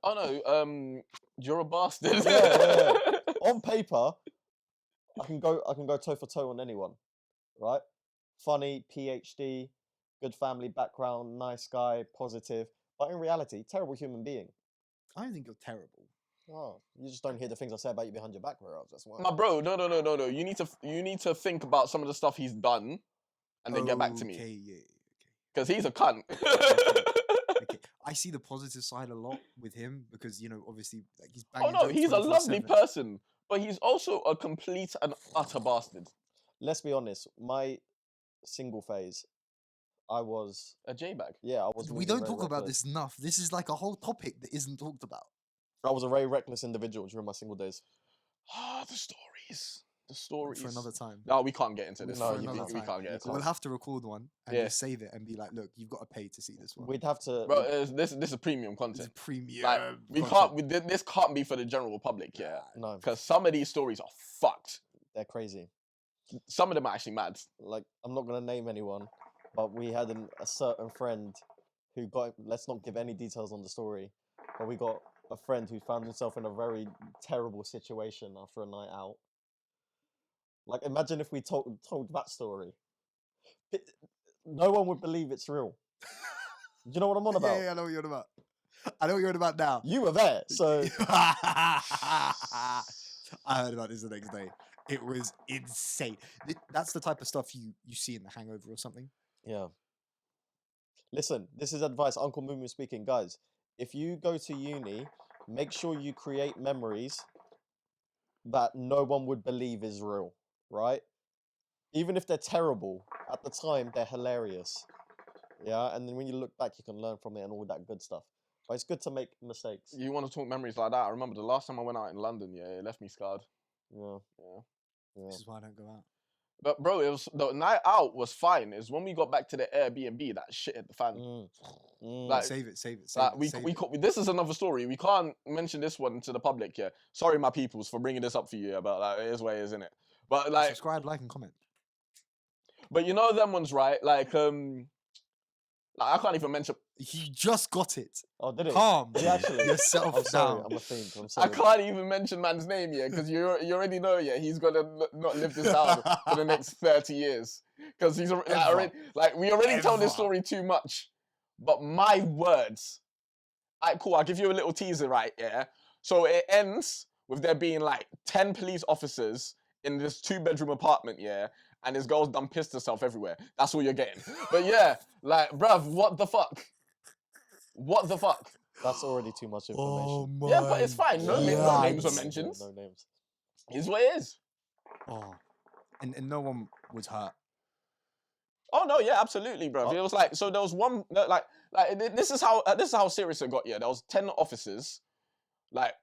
C: Oh no, you're a bastard.
A: Yeah. On paper, I can go toe for toe on anyone, right? Funny, PhD, good family background, nice guy, positive. But in reality, terrible human being.
B: I don't think you're terrible.
A: Oh, you just don't hear the things I say about you behind your back, bro. That's why.
C: No, bro, no. You need to think about some of the stuff he's done, and then get back to me.
B: Okay, yeah.
C: Because he's a cunt.
B: Okay. I see the positive side a lot with him because, you know, obviously, like he's
C: Oh
B: banging
C: no,
B: jokes
C: he's a lovely
B: 24/7.
C: person, but he's also a complete and utter bastard.
A: Let's be honest. My single phase, I was
C: A J-bag.
A: yeah, I was.
B: We
A: moving
B: don't
A: very
B: talk about
A: reckless.
B: this enough. This is like a whole topic that isn't talked about.
A: I was a very reckless individual during my single days.
C: Ah, the stories. The stories.
B: For another time.
C: No, we can't get into this.
A: No,
B: For
A: you
B: another
A: can't.
C: we
B: time.
C: can't get into
B: We'll
C: this.
B: have to record one and
C: Yeah.
B: just save it and be like, look, you've got to pay to see this one.
A: We'd have to.
C: Bro, this is premium
B: It's
C: content.
B: premium.
C: Like, we
B: content.
C: can't. This can't be for the general public, yeah.
A: No,
C: Because some of these stories are fucked.
A: they're crazy.
C: Some of them are actually mad.
A: Like, I'm not gonna name anyone, but we had a certain friend who got. Let's not give any details on the story, but we got a friend who found himself in a very terrible situation after a night out. Like, imagine if we told that story. No one would believe it's real. Do you know what I'm on about?
B: Yeah, I know what you're on about. I know what you're on about now.
A: You were there, so
B: I heard about this the next day. It was insane. That's the type of stuff you see in The Hangover or something.
A: yeah. Listen, this is advice. Uncle Mumu speaking, guys. If you go to uni, make sure you create memories that no one would believe is real, right? Even if they're terrible, at the time they're hilarious. Yeah, and then when you look back, you can learn from it and all that good stuff. But it's good to make mistakes.
C: You want to talk memories like that? I remember the last time I went out in London, yeah, it left me scarred.
A: Yeah,
C: Yeah.
A: yeah.
B: This is why I don't go out.
C: But bro, it was the night out was fine. It's when we got back to the Airbnb that shit hit the fan. Like,
B: Save it.
C: like this is another story. We can't mention this one to the public. Yeah, sorry, my peoples, for bringing this up for you. Yeah, but like, it is what it is, innit? But like,
B: subscribe, like, and comment.
C: but you know them ones, right? Like I can't even mention.
B: He just got it.
A: Oh, did it?
B: Calm
A: Yeah, actually.
B: yourself
A: I'm sorry.
B: down.
A: I'm a fiend. I'm
C: I
A: sorry.
C: can't even mention man's name yet because you already know. Yeah, he's gonna not live this down for the next 30 years because he's already like we already told this
B: Ever.
C: story too much. But my words. Alright, cool. I'll give you a little teaser, right? Yeah. So it ends with there being like 10 police officers in this 2-bedroom apartment, yeah, and this girl's done pissed herself everywhere. That's all you're getting. But yeah, like, bruv, what the fuck? What the fuck?
A: That's already too much information.
B: Oh my.
C: Yeah, but it's fine. No names were
B: God.
C: mentioned.
A: No names.
C: It's what it is.
B: Oh. And no one was hurt.
C: Oh no, yeah, absolutely, bro. It was like so. There was one like this is how serious it got. Yeah, there was 10 officers, like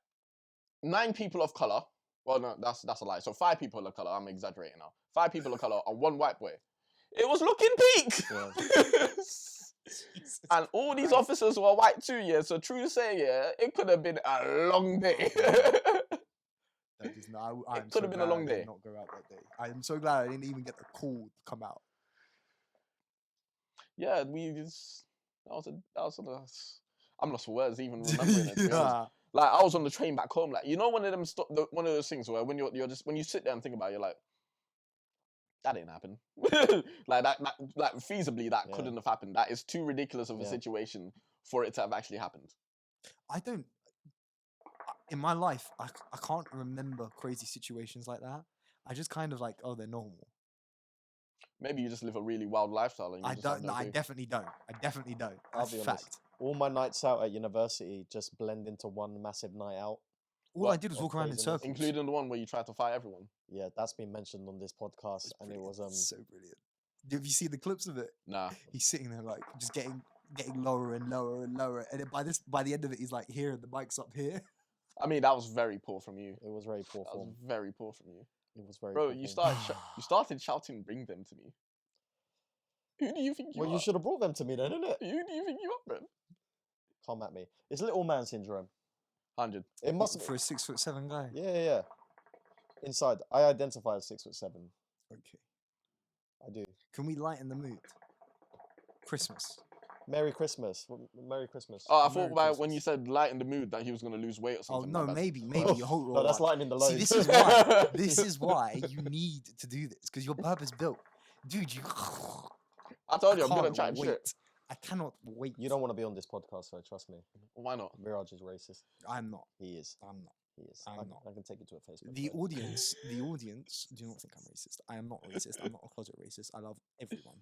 C: 9 people of color. Well, no, that's a lie. So 5 people of color. I'm exaggerating now. 5 people of color and 1 white boy. It was looking peak.
A: Yeah.
C: And all these officers were white too. Yeah. So true to say, yeah, it could have been a long day.
B: That is not, I'm
C: It
B: so
C: could have been a
B: glad
C: long
B: I did
C: day.
B: not go out that day. I'm so glad I didn't even get the call to come out.
C: Yeah, I'm lost for words even remembering it. To be honest. Like I was on the train back home, like you know one of them one of those things where when you're just when you sit there and think about it, you're like, that didn't happen. like that like feasibly that
A: Yeah.
C: couldn't have happened. That is too ridiculous of a
A: Yeah.
C: situation for it to have actually happened.
B: I don't. In my life, I can't remember crazy situations like that. I just kind of like, oh, they're normal.
C: Maybe you just live a really wild lifestyle and you
B: I
C: just have
B: don't.
C: no
B: No, I
C: clue.
B: definitely don't. I definitely don't.
A: I'll
B: That's
A: be
B: fact.
A: honest. All my nights out at university just blend into one massive night out.
B: All I did was
A: of
B: walk around in
A: craziness.
B: circles.
C: Including the one where you tried to fight everyone.
A: Yeah, that's been mentioned on this podcast,
B: It's
A: and it
B: brilliant.
A: was
B: So brilliant. Have you seen the clips of it?
C: Nah.
B: He's sitting there like just getting lower and lower and lower, and then by the end of it, he's like here, and the mic's up here.
C: I mean, that was very poor from you.
A: it was very poor
C: That was
A: form.
C: very poor from you.
A: It was very
C: Bro,
A: poor
C: you
A: form.
C: started shouting, bring them to me. Who do you think you
A: Well,
C: are?
A: you should have brought them to me then, innit?
C: Who do you think you are, bro?
A: Come at me. It's little man syndrome.
C: 100.
A: It must
B: For a 6'7" guy.
A: Yeah. Inside, I identify as 6'7".
B: Okay.
A: I do.
B: Can we lighten the mood? Christmas.
A: Merry Christmas. Merry Christmas.
C: Oh, I
B: Merry
C: thought by when
B: Christmas.
C: you said lighten the mood that he was gonna lose weight or
B: Oh
C: something.
B: no,
C: my bad.
B: maybe you hold
A: No, that's lightening the load.
B: See, this is why. This is why you need to do this because your purpose built, dude. You.
C: I told you I'm gonna
B: can't
C: try and
B: wait.
C: shit.
B: I cannot wait.
A: You don't want to be on this podcast, so trust me.
C: Why not?
A: Mirage is racist.
B: I'm not.
A: He is.
B: I'm not.
A: He is.
B: I'm not.
A: I can take you to a Facebook.
B: The
A: fight.
B: audience do not think I'm racist. I am not racist. I'm not a closet racist. I love everyone.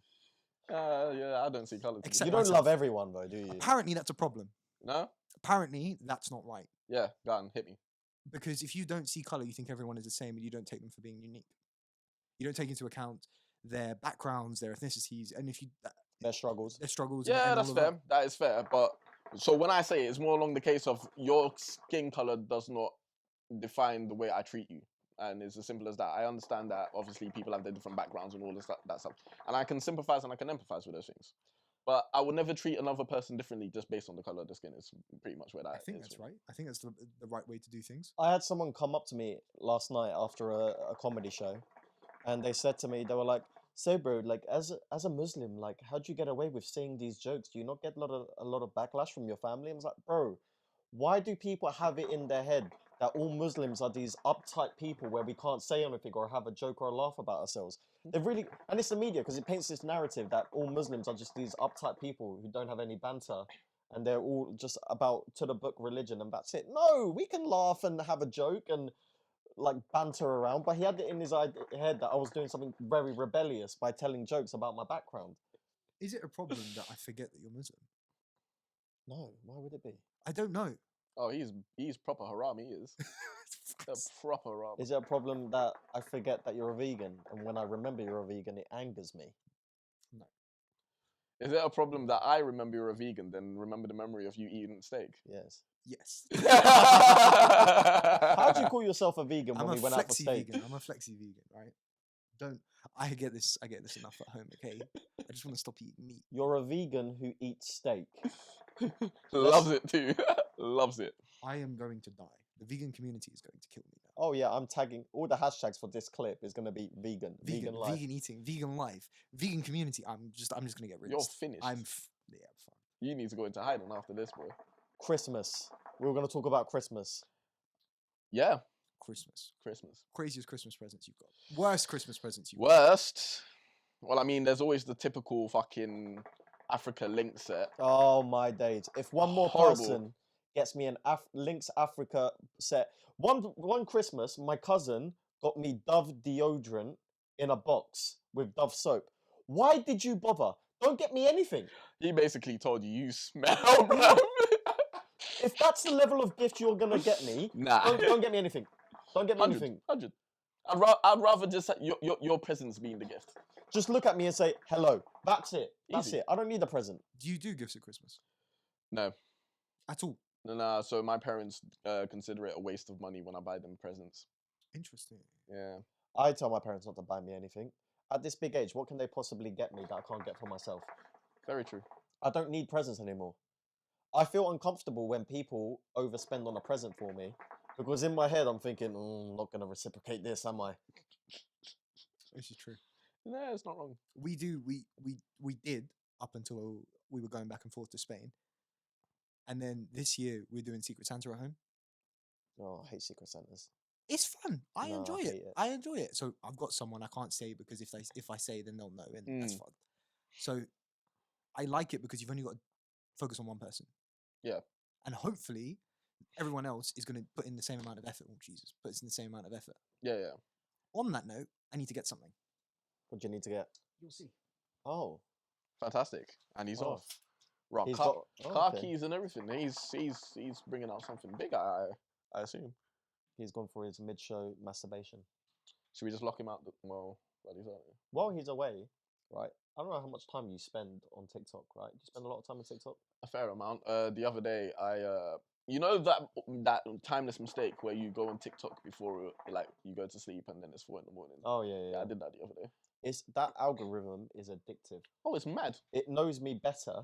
C: Yeah, I don't see colour.
B: Except
A: You don't
B: myself.
A: love everyone, though, do you?
B: Apparently, that's a problem.
C: No?
B: Apparently, that's not right.
C: Yeah, go on, hit me.
B: Because if you don't see color, you think everyone is the same, and you don't take them for being unique. You don't take into account their backgrounds, their ethnicities, and if you
A: Their struggles.
B: their struggles.
C: Yeah,
B: and
C: that's
B: all of
C: fair. That is fair. But so when I say it, it's more along the case of your skin color does not define the way I treat you. And it's as simple as that. I understand that obviously people have their different backgrounds and all this that stuff. And I can sympathize and I can empathize with those things. But I would never treat another person differently just based on the color of the skin. It's pretty much where that
B: I think
C: is.
B: that's right. I think that's the right way to do things.
A: I had someone come up to me last night after a comedy show, and they said to me, they were like, "So, bro, like as a Muslim, like how do you get away with saying these jokes? Do you not get a lot of backlash from your family?" I was like, "Bro, why do people have it in their head that all Muslims are these uptight people where we can't say anything or have a joke or a laugh about ourselves?" They really, and it's the media because it paints this narrative that all Muslims are just these uptight people who don't have any banter, and they're all just about to the book religion and that's it. No, we can laugh and have a joke and like banter around, but he had it in his head that I was doing something very rebellious by telling jokes about my background.
B: Is it a problem that I forget that you're Muslim?
A: No, why would it be?
B: I don't know.
C: Oh, he's proper haram, he is. A proper haram.
A: Is it a problem that I forget that you're a vegan, and when I remember you're a vegan, it angers me?
B: No.
C: Is it a problem that I remember you're a vegan, then remember the memory of you eating steak?
A: Yes.
B: Yes.
A: How do you call yourself a vegan
B: I'm
A: when
B: a
A: we went out for
B: flexi
A: steak?
B: vegan. I'm a flexi vegan, right? Don't I get this enough at home, okay? I just want to stop eating meat.
A: You're a vegan who eats steak.
C: Loves it too. Loves it.
B: I am going to die. The vegan community is going to kill me now.
A: Oh yeah, I'm tagging all the hashtags for this clip is gonna be vegan,
B: Vegan,
A: life.
B: vegan eating, vegan life, vegan community. I'm just gonna get rid
C: You're
B: of
C: finished.
B: yeah, fine.
C: You need to go into hiding after this, bro.
A: Christmas. We were gonna talk about Christmas.
C: Yeah,
B: Christmas.
C: Christmas.
B: Craziest Christmas presents you've got. Worst Christmas presents you've got.
C: Worst. Well, I mean, there's always the typical fucking Africa link set.
A: Oh my days! If one more
C: Horrible.
A: person gets me an Lynx Africa set, one Christmas, my cousin got me Dove deodorant in a box with Dove soap. Why did you bother? Don't get me anything.
C: He basically told you, you smell, bro.
A: If that's the level of gift you're gonna get me,
C: Nah.
A: don't get me anything. Don't get me
C: 100.
A: anything.
C: 100. I'd rather just your presence being the gift.
A: Just look at me and say hello. That's it. That's
C: Easy.
A: it. I don't need a present.
B: Do you do gifts at Christmas
C: No.
B: at all?
C: Nah, so my parents consider it a waste of money when I buy them presents.
B: Interesting.
C: Yeah.
A: I tell my parents not to buy me anything. At this big age, what can they possibly get me that I can't get for myself?
C: Very true.
A: I don't need presents anymore. I feel uncomfortable when people overspend on a present for me because in my head I'm thinking, I'm not going to reciprocate this, am I?
B: This is true.
C: Nah, it's not wrong.
B: We did up until we were going back and forth to Spain. And then this year we're doing Secret Santa at home.
A: Oh, I hate Secret Santas.
B: It's fun. I
A: No, I
B: enjoy
A: hate
B: it.
A: it.
B: I enjoy it. So I've got someone I can't say because if I say then they'll know and that's fun. So I like it because you've only got to focus on one person.
C: Yeah.
B: And hopefully everyone else is going to put in the same amount of effort. Oh Jesus, puts in the same amount of effort.
C: Yeah, yeah.
B: On that note, I need to get something.
A: What do you need to get?
B: You'll see.
A: Oh.
C: Fantastic. And he's
A: Oh.
C: off. Rock
A: He's
C: car,
A: got- oh,
C: car
A: okay.
C: keys and everything. He's bringing out something big. I assume.
A: He's gone for his mid-show masturbation.
C: Should we just lock him out? Well, while he's out.
A: While he's away, right? I don't know how much time you spend on TikTok, right? Do you spend a lot of time on TikTok?
C: A fair amount. The other day, you know that timeless mistake where you go on TikTok before like you go to sleep and then it's 4 in the morning.
A: Oh yeah.
C: Yeah, I did that the other day.
A: It's that algorithm is addictive.
C: Oh, it's mad.
A: It knows me better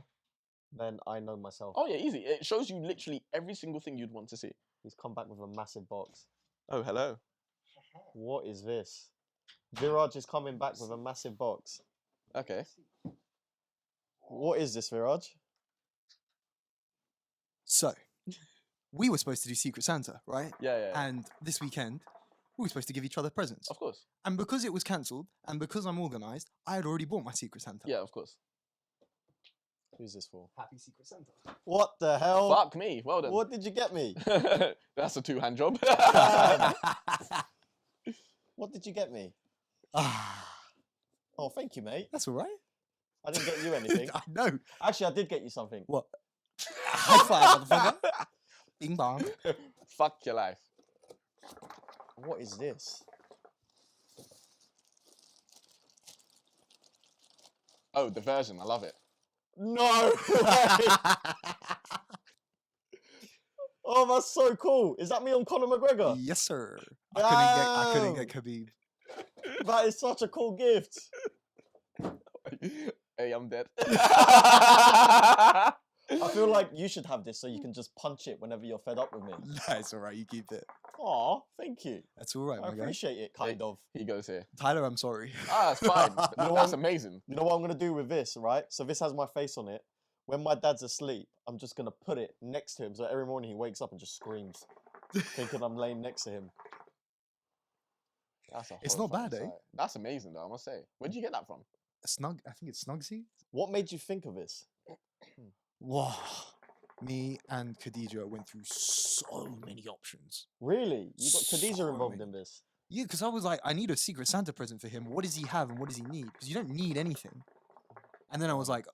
A: than I know myself.
C: Oh yeah, easy. It shows you literally every single thing you'd want to see.
A: He's come back with a massive box.
C: Oh, hello.
A: What is this? Viraj is coming back with a massive box.
C: Okay.
A: What is this, Viraj?
B: So, we were supposed to do Secret Santa, right?
C: Yeah.
B: And this weekend, we were supposed to give each other presents.
C: Of course.
B: And because it was cancelled, and because I'm organised, I had already bought my Secret Santa.
C: Yeah, of course.
A: Who's this for?
B: Happy Secret Santa.
A: What the hell?
C: Fuck me. Well done.
A: What did you get me?
C: That's a two-hand job.
A: What did you get me? Oh, thank you, mate.
B: That's all right.
A: I didn't get you anything.
B: I know.
A: Actually, I did get you something.
B: What? High five, motherfucker. Bing bong.
C: Fuck your life.
A: What is this?
C: Oh, the version. I love it.
A: No way! Oh, that's so cool. Is that me on Conor McGregor?
B: Yes, sir. I couldn't
A: Damn.
B: get Khabib.
A: That is such a cool gift.
C: Hey, I'm dead.
A: I feel like you should have this so you can just punch it whenever you're fed up with me.
B: Nah, it's all right. You keep it.
A: Aw, thank you.
B: That's all right,
A: I
B: my guy.
A: appreciate it, kind of.
C: He goes here.
B: Tyler, I'm sorry.
C: Ah, it's fine.
A: You know
C: That's
A: what?
C: amazing.
A: You know what I'm going to do with this, right? So this has my face on it. When my dad's asleep, I'm just going to put it next to him. So every morning he wakes up and just screams, thinking I'm laying next to him. That's a
B: It's not
A: horrifying
B: bad, eh?
A: sight.
C: That's amazing, though, I must say. Where'd you get that from?
B: Snug. I think it's Snugsy.
A: What made you think of this?
B: Wow. Me and Khadija went through so many options.
A: Really? You got Khadija
B: So
A: involved
B: many.
A: in this?
B: Yeah, because I was like, I need a Secret Santa present for him. What does he have and what does he need? Because you don't need anything. And then I was like,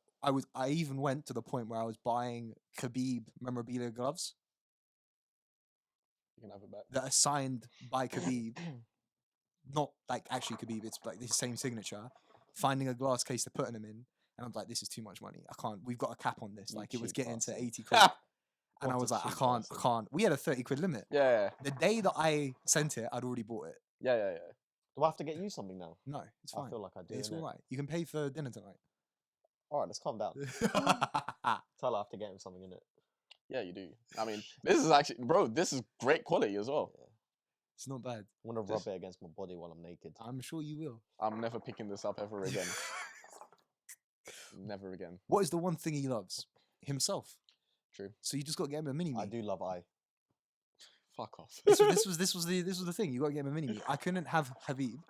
B: I even went to the point where I was buying Khabib memorabilia gloves
C: You can have it back.
B: that are signed by Khabib. Not like actually Khabib, it's like the same signature. Finding a glass case to put them in. And I'm like, this is too much money. I can't. We've got a cap on this.
A: You
B: Like it was
A: cheap
B: getting to
A: bastard.
B: 80 quid. And I
A: What a
B: was like, I
A: cheap
B: can't.
A: bastard.
B: We had a 30 quid limit.
C: Yeah.
B: The day that I sent it, I'd already bought it.
C: Yeah.
A: Do I have to get you something now?
B: No, it's
A: I
B: fine.
A: feel like I do.
B: It's all
A: innit?
B: right. You can pay for dinner tonight.
A: All right, let's calm down. Tell her I have to get him something in it.
C: Yeah, you do. I mean, this is actually, bro, this is great quality as well.
B: It's not bad.
A: I'm gonna rub
C: Just-
A: it against my body while I'm naked.
B: I'm sure you will.
C: I'm never picking this up ever again. Never again.
B: What is the one thing he loves? Himself.
C: True.
B: So you just got to get him a mini me.
A: I do love eye.
C: Fuck off.
B: This was the thing. You got to get him a mini me. I couldn't have Habib.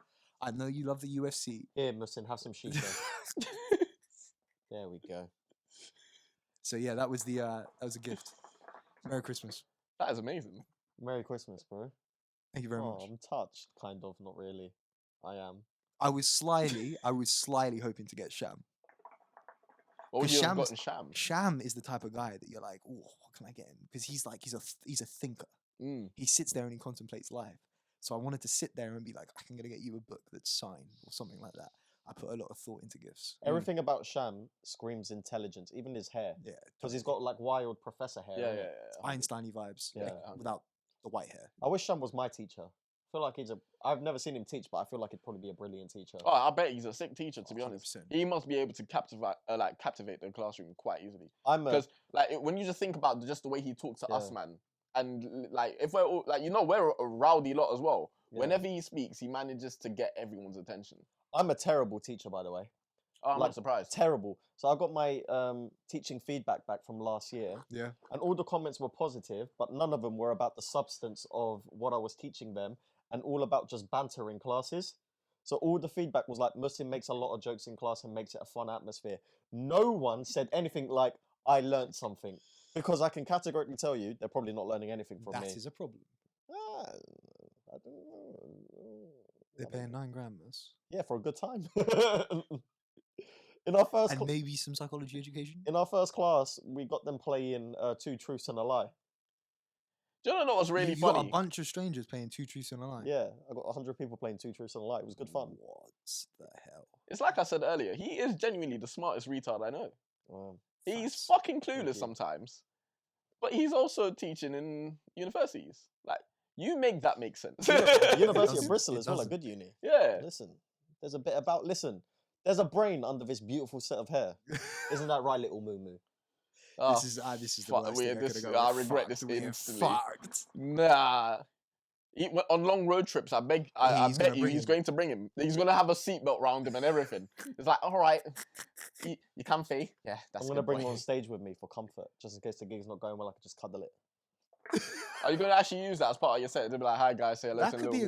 B: I know you love the UFC.
A: Here, Muhsin, have some shisha. There we go.
B: So yeah, that was a gift. Merry Christmas.
C: That is amazing.
A: Merry Christmas, bro.
B: Thank you very
A: Oh,
B: much.
A: I'm touched. Kind of, not really. I am.
B: I was slyly hoping to get Sham.
C: What would
B: 'Cause
C: you have
B: Sham's-
C: gotten Sham?
B: Sham is the type of guy that you're like, oh, what can I get him? Because he's a thinker.
C: Mm.
B: He sits there and he contemplates life. So I wanted to sit there and be like, I'm gonna get you a book that's signed or something like that. I put a lot of thought into gifts.
A: Everything about Sham screams intelligence, even his hair.
B: Yeah,
A: Because he's got like wild professor hair.
C: Yeah.
A: innit?
B: Einstein-y vibes.
A: Yeah.
B: Without the white hair.
A: I wish Sham was my teacher. I feel like I've never seen him teach, but I feel like he'd probably be a brilliant teacher.
C: Oh, I bet he's a sick teacher, to be
B: Oh,
C: honest.
B: 100%.
C: He must be able to captivate the classroom quite easily.
A: I'm a,
C: Because when you just think about just the way he talks to us,
A: Yeah.
C: man, and like if we're all, like, we're a rowdy lot as well.
A: Yeah.
C: Whenever he speaks, he manages to get everyone's attention.
A: I'm a terrible teacher, by the way.
C: Oh, I'm
A: Like,
C: not surprised.
A: Terrible. So I got my teaching feedback back from last year,
B: Yeah.
A: and all the comments were positive, but none of them were about the substance of what I was teaching them, and all about just banter in classes. So all the feedback was like, Muhsin makes a lot of jokes in class and makes it a fun atmosphere. No one said anything like, I learned something. Because I can categorically tell you, they're probably not learning anything from
B: That
A: me.
B: is a problem.
A: Ah, I don't know.
B: They're paying $9 miss.
A: Yeah, for a good time. in our first
B: And
A: cl-
B: maybe some psychology education.
A: in our first class, we got them playing Two Truths and a Lie.
C: Do you know what's really
B: you got
C: funny?
B: a bunch of strangers playing Two Truths and a Lie.
A: Yeah, I got 100 people playing Two Truths and a Lie. It was good fun.
B: What the hell?
C: It's like I said earlier, he is genuinely the smartest retard I know. He's
B: Facts.
C: fucking
A: Thank
C: clueless
A: you.
C: sometimes, but he's also teaching in universities. Like, you make that make sense.
A: University
B: doesn't.
A: of Bristol
B: It
A: as well, a
B: doesn't.
A: good uni.
C: Yeah.
A: Listen, there's a bit about, there's a brain under this beautiful set of hair. Isn't that right, little moo moo?
C: Oh,
B: This is the
C: fuck,
B: worst thing I
C: this-
B: could've gone
C: I
B: with.
C: regret this
B: Fucked, we're
C: instantly.
B: fucked.
C: Nah. On long road trips, I bet you he's going to bring him. He's gonna have a seatbelt round him and everything. It's like, all right, you comfy? Yeah, that's.
A: I'm gonna bring him on stage with me for comfort, just in case the gig's not going well. I can just cuddle it.
C: Are you gonna actually use that as part of your set? To be like, hi guys, say hello.
B: That could be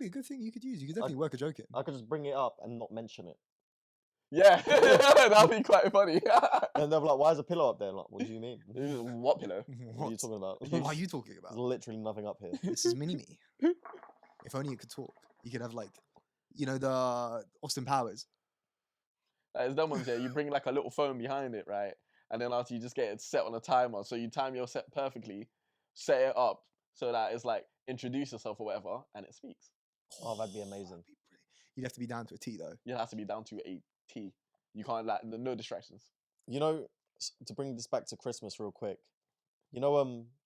B: a good thing you could use. You could definitely work a joke in.
A: I could just bring it up and not mention it.
C: Yeah, that'd be quite funny.
A: And they're like, "Why is a pillow up there?" I'm like, what do you mean?
C: What pillow?
A: What are you talking about?
B: What are you talking about?
A: There's literally nothing up here.
B: This is mini me. If only it could talk. You could have like, the Austin Powers.
C: It's dumb ones, yeah. You bring like a little phone behind it, right? And then after you just get it set on a timer, so you time your set perfectly, set it up so that it's like introduce yourself or whatever, and it speaks.
A: Oh, that'd be amazing.
B: You'd have to be down to a T though.
C: You have to be down to a T. You can't no distractions.
A: To bring this back to Christmas real quick. You know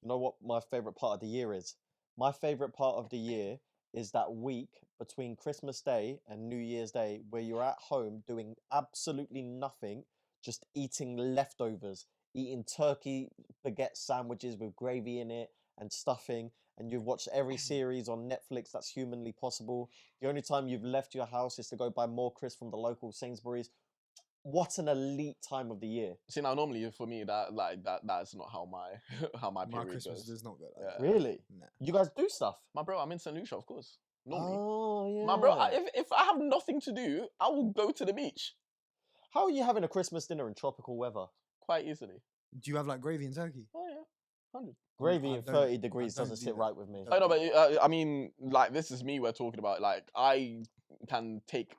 A: what my favorite part of the year is? My favorite part of the year is that week between Christmas Day and New Year's Day where you're at home doing absolutely nothing, just eating leftovers, eating turkey baguette sandwiches with gravy in it and stuffing, and you've watched every series on Netflix that's humanly possible. The only time you've left your house is to go buy more crisps from the local Sainsbury's. What an elite time of the year.
C: See, now normally for me that's not how my period
B: Christmas
C: goes.
B: does not go like
C: Yeah.
B: that.
A: Really?
B: Nah.
A: You guys do stuff?
C: My bro, I'm in St. Lucia, of course. Normally.
A: Oh, yeah.
C: My bro, if I have nothing to do, I will go to the beach.
A: How are you having a Christmas dinner in tropical weather?
C: Quite easily.
B: Do you have like gravy and turkey?
C: Oh yeah, 100.
A: Gravy
B: I
A: in
B: don't-
A: 30 degrees
B: don't
A: doesn't
B: do
A: sit
B: that.
A: right with me.
C: I know, but I mean, like, this is me we're talking about. Like, I can take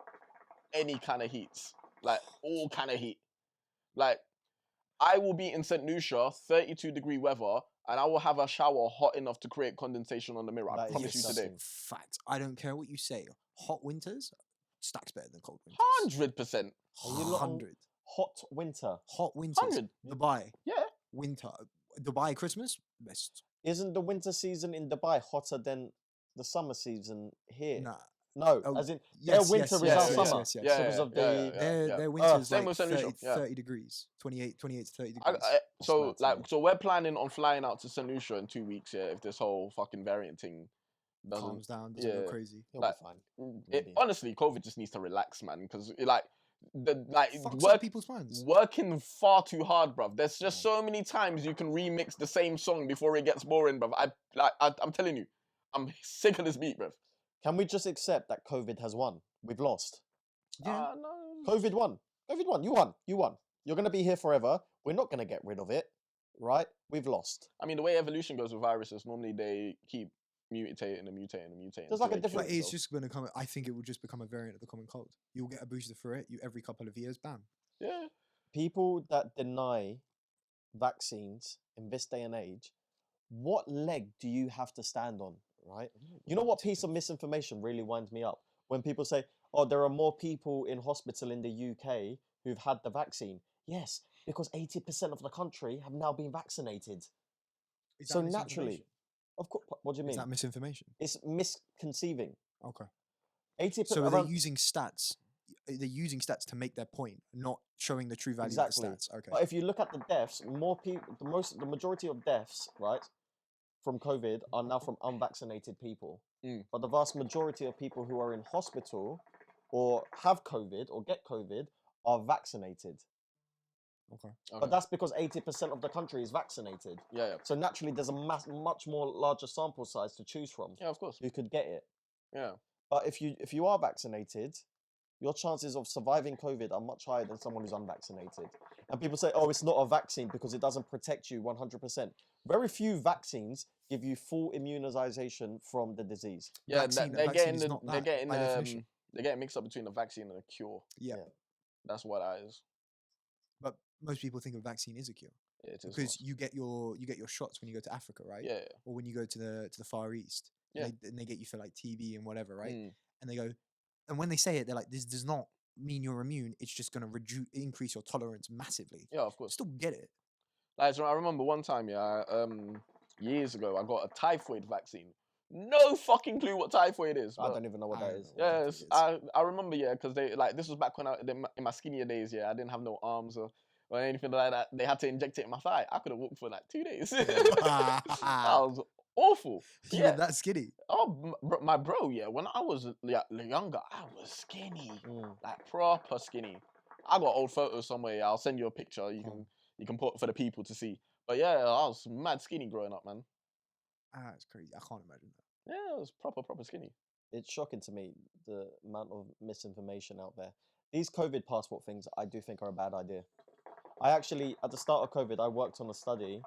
C: any kind of heats, like all kind of heat. Like, I will be in St. Lucia, 32-degree weather, and I will have a shower hot enough to create condensation on the mirror.
A: That
C: I
A: is
C: promise you today.
A: disgusting.
B: Fact. I don't care what you say. Hot winters stacks better than cold winters.
C: 100%.
A: Are you lot on
B: 100.
A: hot winter?
B: Hot winters.
C: 100.
B: Dubai.
C: Yeah.
B: Winter. Dubai Christmas. Best.
A: Isn't the winter season in Dubai hotter than the summer season here?
B: Nah.
A: No,
B: Oh,
A: as in
B: Yes,
A: their winter
B: yes,
A: is
B: yes,
A: our
B: yes,
A: summer.
B: yes, yes.
C: Yeah,
A: because of
C: yeah,
A: the
C: yeah.
B: Their winter's
C: Same
B: like
C: with St. Lucia,
B: 30,
C: yeah.
B: 30 degrees. 28 to 30 degrees.
C: So
A: That's mad to me.
C: so we're planning on flying out to St. Lucia in 2 weeks. Yeah, if this whole fucking variant thing doesn't.
B: calms down, doesn't go
C: yeah.
B: crazy.
A: He'll
C: like,
A: be fine. Maybe.
C: Honestly, COVID just needs to relax, man. Because
B: Fucks up people's minds.
C: working far too hard, bruv. There's just so many times you can remix the same song before it gets boring, bruv. I'm telling you, I'm sick of this beat, bruv.
A: Can we just accept that COVID has won? We've lost.
B: Yeah.
C: No.
A: COVID won. COVID won. You won. You won. You're going to be here forever. We're not going to get rid of it. Right? We've lost.
C: I mean, the way evolution goes with viruses, normally they keep mutating and mutating and mutating.
A: There's
C: till
A: like a
C: they kill
A: different-
B: But it's
C: themselves.
B: just going to come. I think it will just become a variant of the common cold. You'll get a booster for it. Every couple of years, bam.
C: Yeah.
A: People that deny vaccines in this day and age, what leg do you have to stand on? Right? You know what piece of misinformation really winds me up? When people say, oh, there are more people in hospital in the UK who've had the vaccine. Yes, because 80% of the country have now been vaccinated.
B: Is
A: So
B: that
A: naturally,
B: misinformation?
A: of course, what do you
B: Is
A: mean?
B: that misinformation?
A: It's misconceiving.
B: Okay.
A: 80%.
B: So are they
A: around-
B: using stats? They're using stats to make their point, not showing the true value
A: Exactly.
B: of the stats. Okay.
A: But if you look at the deaths, more people, the majority of deaths, right, from COVID are now from unvaccinated people.
C: Mm.
A: But the vast majority of people who are in hospital or have COVID or get COVID are vaccinated.
B: Okay.
A: But that's because 80% of the country is vaccinated.
C: Yeah.
A: So naturally, there's a much more larger sample size to choose from
C: Yeah, of course.
A: who could get it.
C: Yeah.
A: But if you are vaccinated, your chances of surviving COVID are much higher than someone who's unvaccinated. And people say, oh, it's not a vaccine because it doesn't protect you 100%. Very few vaccines give you full immunization from the disease.
C: Yeah,
B: Vaccine-
C: they're
B: vaccine
C: getting
B: is not
C: they're
B: that,
C: getting
B: by definition.
C: they're getting mixed up between a vaccine and a cure.
B: Yeah.
A: Yeah.
C: That's what that is.
B: But most people think a vaccine is a cure
C: Yeah, it is.
B: because you get your shots when you go to Africa, right?
C: Yeah.
B: Or when you go to the Far East.
C: Yeah.
B: And they get you for like TB and whatever, right?
C: Mm.
B: And they go, and when they say it, they're like, this does not mean you're immune. It's just going to increase your tolerance massively.
C: Yeah, of course.
B: Still get it.
C: Like, so I remember one time, years ago, I got a typhoid vaccine. No fucking clue what typhoid is.
A: I
C: but-
A: don't even know what
B: I
A: that
B: don't
A: is.
B: know. What
C: Yes,
B: typhoid is.
C: I remember, yeah, because they like this was back when in my skinnier days, yeah, I didn't have no arms or anything like that. They had to inject it in my thigh. I could have walked for like 2 days. I was Awful.
B: You
C: Yeah.
B: were that skinny.
C: Oh, my bro, yeah. When I was younger, I was skinny, like proper skinny. I got old photos somewhere. Yeah, I'll send you a picture. You can put for the people to see. But yeah, I was mad skinny growing up, man.
B: Ah, it's crazy. I can't imagine that.
C: Yeah, I was proper skinny.
A: It's shocking to me the amount of misinformation out there. These COVID passport things, I do think are a bad idea. I actually, at the start of COVID, I worked on a study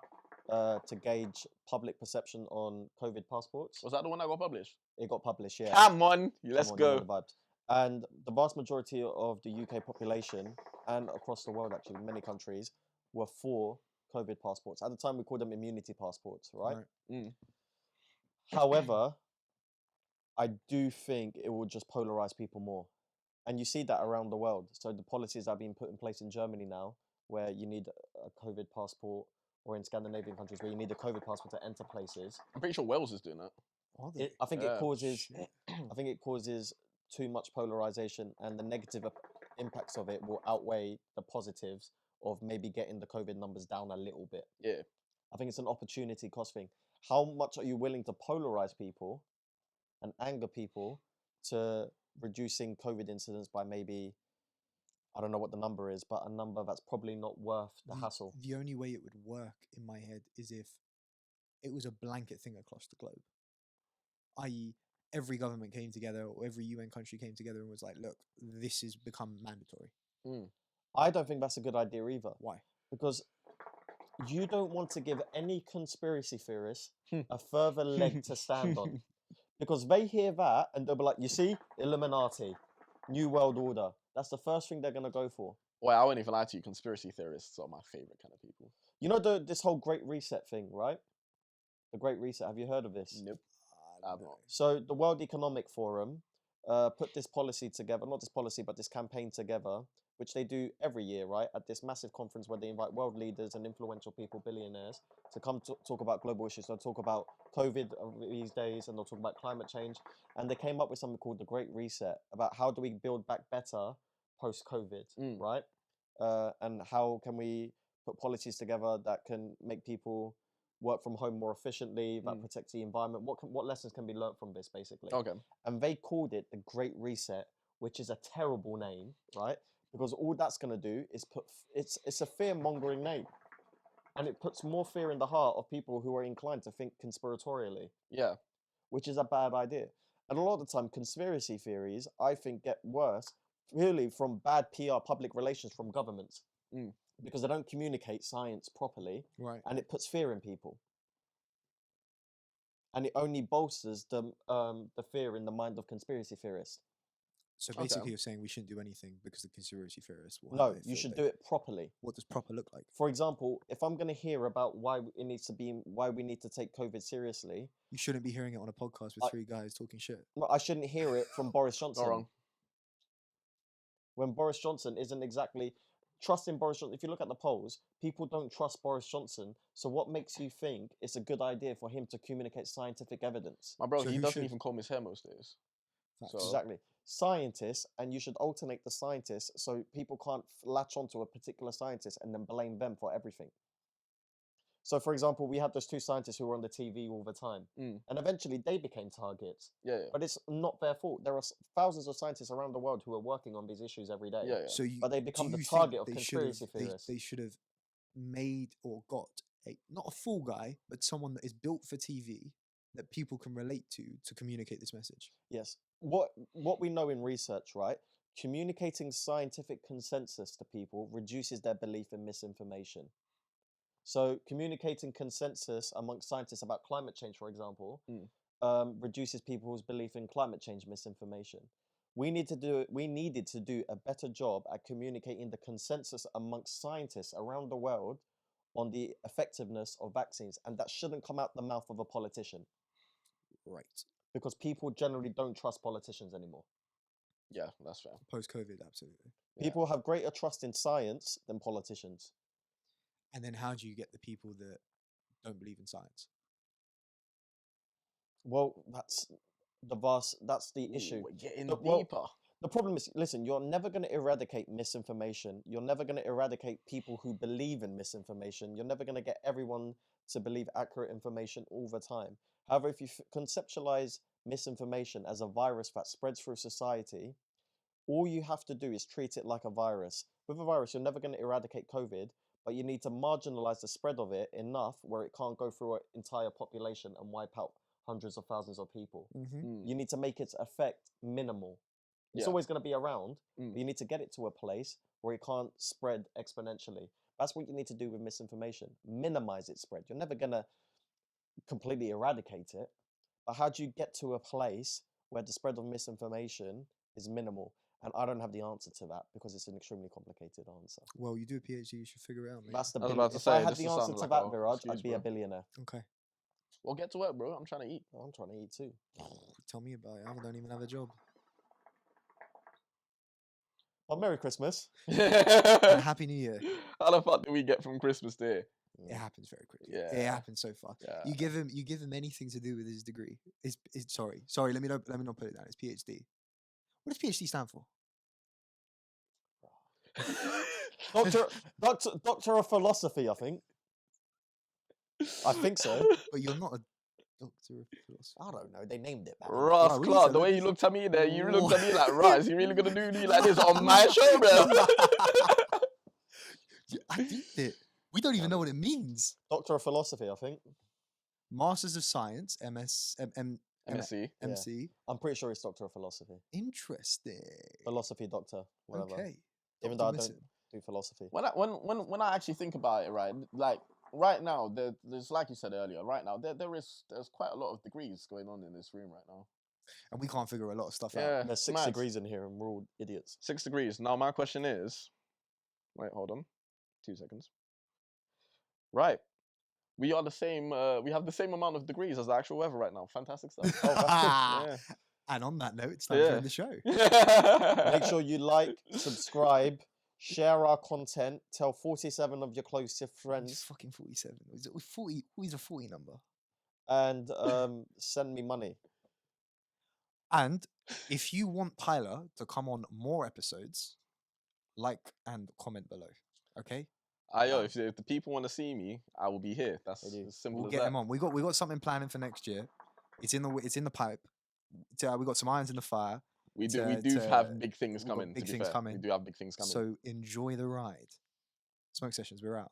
A: to gauge public perception on COVID passports.
C: Was that the one that got published?
A: It got published, yeah.
C: Come on, let's
A: Come on, you know
C: go.
A: the vibes. And the vast majority of the UK population and across the world, actually, many countries, were for COVID passports. At the time, we called them immunity passports, right? However, I do think it will just polarize people more. And you see that around the world. So the policies that are being put in place in Germany now, where you need a COVID passport, or in Scandinavian countries where you need a COVID passport to enter places.
C: I'm pretty sure Wales is doing that.
B: Are they?
A: I think it causes.
B: Shit.
A: I think it causes too much polarization, and the negative impacts of it will outweigh the positives of maybe getting the COVID numbers down a little bit.
C: Yeah.
A: I think it's an opportunity cost thing. How much are you willing to polarize people and anger people to reducing COVID incidents by maybe, I don't know what the number is, but a number that's probably not worth the hassle.
B: The only way it would work in my head is if it was a blanket thing across the globe, i.e., every government came together or every UN country came together and was like, look, this has become mandatory.
A: I don't think that's a good idea either.
B: Why?
A: Because you don't want to give any conspiracy theorists a further leg to stand on. Because they hear that and they'll be like, you see, Illuminati, New World Order. That's the first thing they're going to go for.
C: Well, I won't even lie to you. Conspiracy theorists are my favorite kind of people.
A: You know this whole Great Reset thing, right? The Great Reset. Have you heard of this?
C: Nope. I've not.
A: So the World Economic Forum put this policy together, not this policy, but this campaign together, which they do every year, right? At this massive conference where they invite world leaders and influential people, billionaires, to come to talk about global issues. They'll talk about COVID these days, and they'll talk about climate change. And they came up with something called the Great Reset, about how do we build back better post-COVID, right? And how can we put policies together that can make people work from home more efficiently, that protects the environment. What lessons can be learned from this, basically?
C: Okay.
A: And they called it the Great Reset, which is a terrible name, right? Because all that's going to do is it's a fear-mongering name. And it puts more fear in the heart of people who are inclined to think conspiratorially.
C: Yeah.
A: Which is a bad idea. And a lot of the time, conspiracy theories, I think, get worse really from bad PR, public relations from governments. Because they don't communicate science properly,
B: right?
A: And it puts fear in people, and it only bolsters the fear in the mind of conspiracy theorists.
B: So basically, you're saying we shouldn't do anything because the conspiracy theorists will.
A: No, you should do it properly.
B: What does proper look like?
A: For example, if I'm going to hear about why we need to take COVID seriously,
B: you shouldn't be hearing it on a podcast with three guys talking shit.
A: No, I shouldn't hear it from Boris Johnson.
C: Not wrong.
A: When Boris Johnson isn't exactly trusting Boris Johnson. If you look at the polls, people don't trust Boris Johnson. So what makes you think it's a good idea for him to communicate scientific evidence?
C: My bro, he doesn't even comb his hair most days.
A: So. Exactly. Scientists, and you should alternate the scientists so people can't latch onto a particular scientist and then blame them for everything. So, for example, we had those two scientists who were on the TV all the time, and eventually they became targets.
C: Yeah.
A: But it's not their fault. There are thousands of scientists around the world who are working on these issues every day.
C: Yeah.
B: So
A: but they become the target of conspiracy theorists.
B: They should have made or got not a full guy, but someone that is built for TV that people can relate to communicate this message.
A: Yes. What we know in research, right? Communicating scientific consensus to people reduces their belief in misinformation. So communicating consensus amongst scientists about climate change, for example, reduces people's belief in climate change misinformation. We needed to do a better job at communicating the consensus amongst scientists around the world on the effectiveness of vaccines, and that shouldn't come out the mouth of a politician.
B: Right.
A: Because people generally don't trust politicians anymore.
C: Yeah, that's fair.
B: Post-COVID, absolutely.
A: People have greater trust in science than politicians.
B: And then how do you get the people that don't believe in science?
A: Well, that's the issue.
C: We're getting deeper.
A: The problem is, listen, you're never going to eradicate misinformation. You're never going to eradicate people who believe in misinformation. You're never going to get everyone to believe accurate information all the time. However, if you conceptualize misinformation as a virus that spreads through society, all you have to do is treat it like a virus. With a virus, you're never going to eradicate COVID, but you need to marginalize the spread of it enough where it can't go through an entire population and wipe out hundreds of thousands of people. You need to make its effect minimal. It's always going to be around, but you need to get it to a place where it can't spread exponentially. That's what you need to do with misinformation. Minimize its spread. You're never going to completely eradicate it, but how do you get to a place where the spread of misinformation is minimal? And I don't have the answer to that because it's an extremely complicated answer.
B: Well, you do a PhD, you should figure it out, mate.
A: That's the
C: I was
A: billion.
C: about to
A: If
C: say,
A: I had
C: this
A: the
C: is
A: answer
C: sounding
A: to
C: like
A: that,
C: a
A: Viraj,
C: excuse,
A: I'd be a
C: bro.
A: billionaire.
B: Okay.
C: Well, get to work, bro. I'm trying to eat.
A: I'm trying to eat too.
B: Tell me about it. I don't even have a job.
A: Oh, Merry Christmas.
B: And Happy New Year.
C: How the fuck do we get from Christmas to here?
B: It happens very quickly.
C: Yeah.
B: It happens so fast.
C: Yeah.
B: You give him anything to do with his degree. Sorry. Let me not put it down. It's PhD. What does PhD stand for?
A: Doctor of Philosophy, I think. I think so.
B: But you're not a doctor of philosophy.
A: I don't know. They named it that.
C: Ross
B: Wow, we
C: Clark,
B: need
C: the
B: to
C: way
B: look
C: you
B: this
C: looked at me there, you looked at me like, right, is he really gonna do me like this on my show, bro?
B: I did it. We don't even know what it means.
A: Doctor of Philosophy, I think.
B: Masters of Science,
C: MSc.
B: MC.
A: I'm pretty sure it's Doctor of Philosophy.
B: Interesting.
A: Philosophy doctor, whatever.
B: Okay.
A: Even
B: Dr.
A: though I
B: Misin.
A: don't do philosophy.
C: When I actually think about it, right, like right now, there's like you said earlier, right now there's quite a lot of degrees going on in this room right now.
B: And we can't figure a lot of stuff out.
C: Yeah,
A: There's 6
C: mad.
A: degrees in here and we're all idiots.
C: 6 degrees. Now my question is, wait, hold on, 2 seconds. Right, we are the same. We have the same amount of degrees as the actual weather right now. Fantastic stuff. Oh, that's good.
B: And on that note, it's time to end the show.
C: Yeah.
A: Make sure you like, subscribe, share our content, tell 47 of your closest
B: It's
A: friends,
B: fucking 47. Is it 40? Who's a 40 number?
A: and send me money.
B: And if you want Tyler to come on more episodes, like and comment below. Okay?
C: Yo, if the people want to see me, I will be here. That's
A: They do.
C: as simple
B: We'll
C: as
B: get
C: that.
B: him on. We got something planning for next year. It's in the pipe. We got some irons in the fire.
C: We do
B: to-
C: have big things
B: we've got
C: coming.
B: big
C: to be
B: things
C: fair.
B: coming.
C: We do have big things coming.
B: So enjoy the ride. Smoke Sessions, we're out.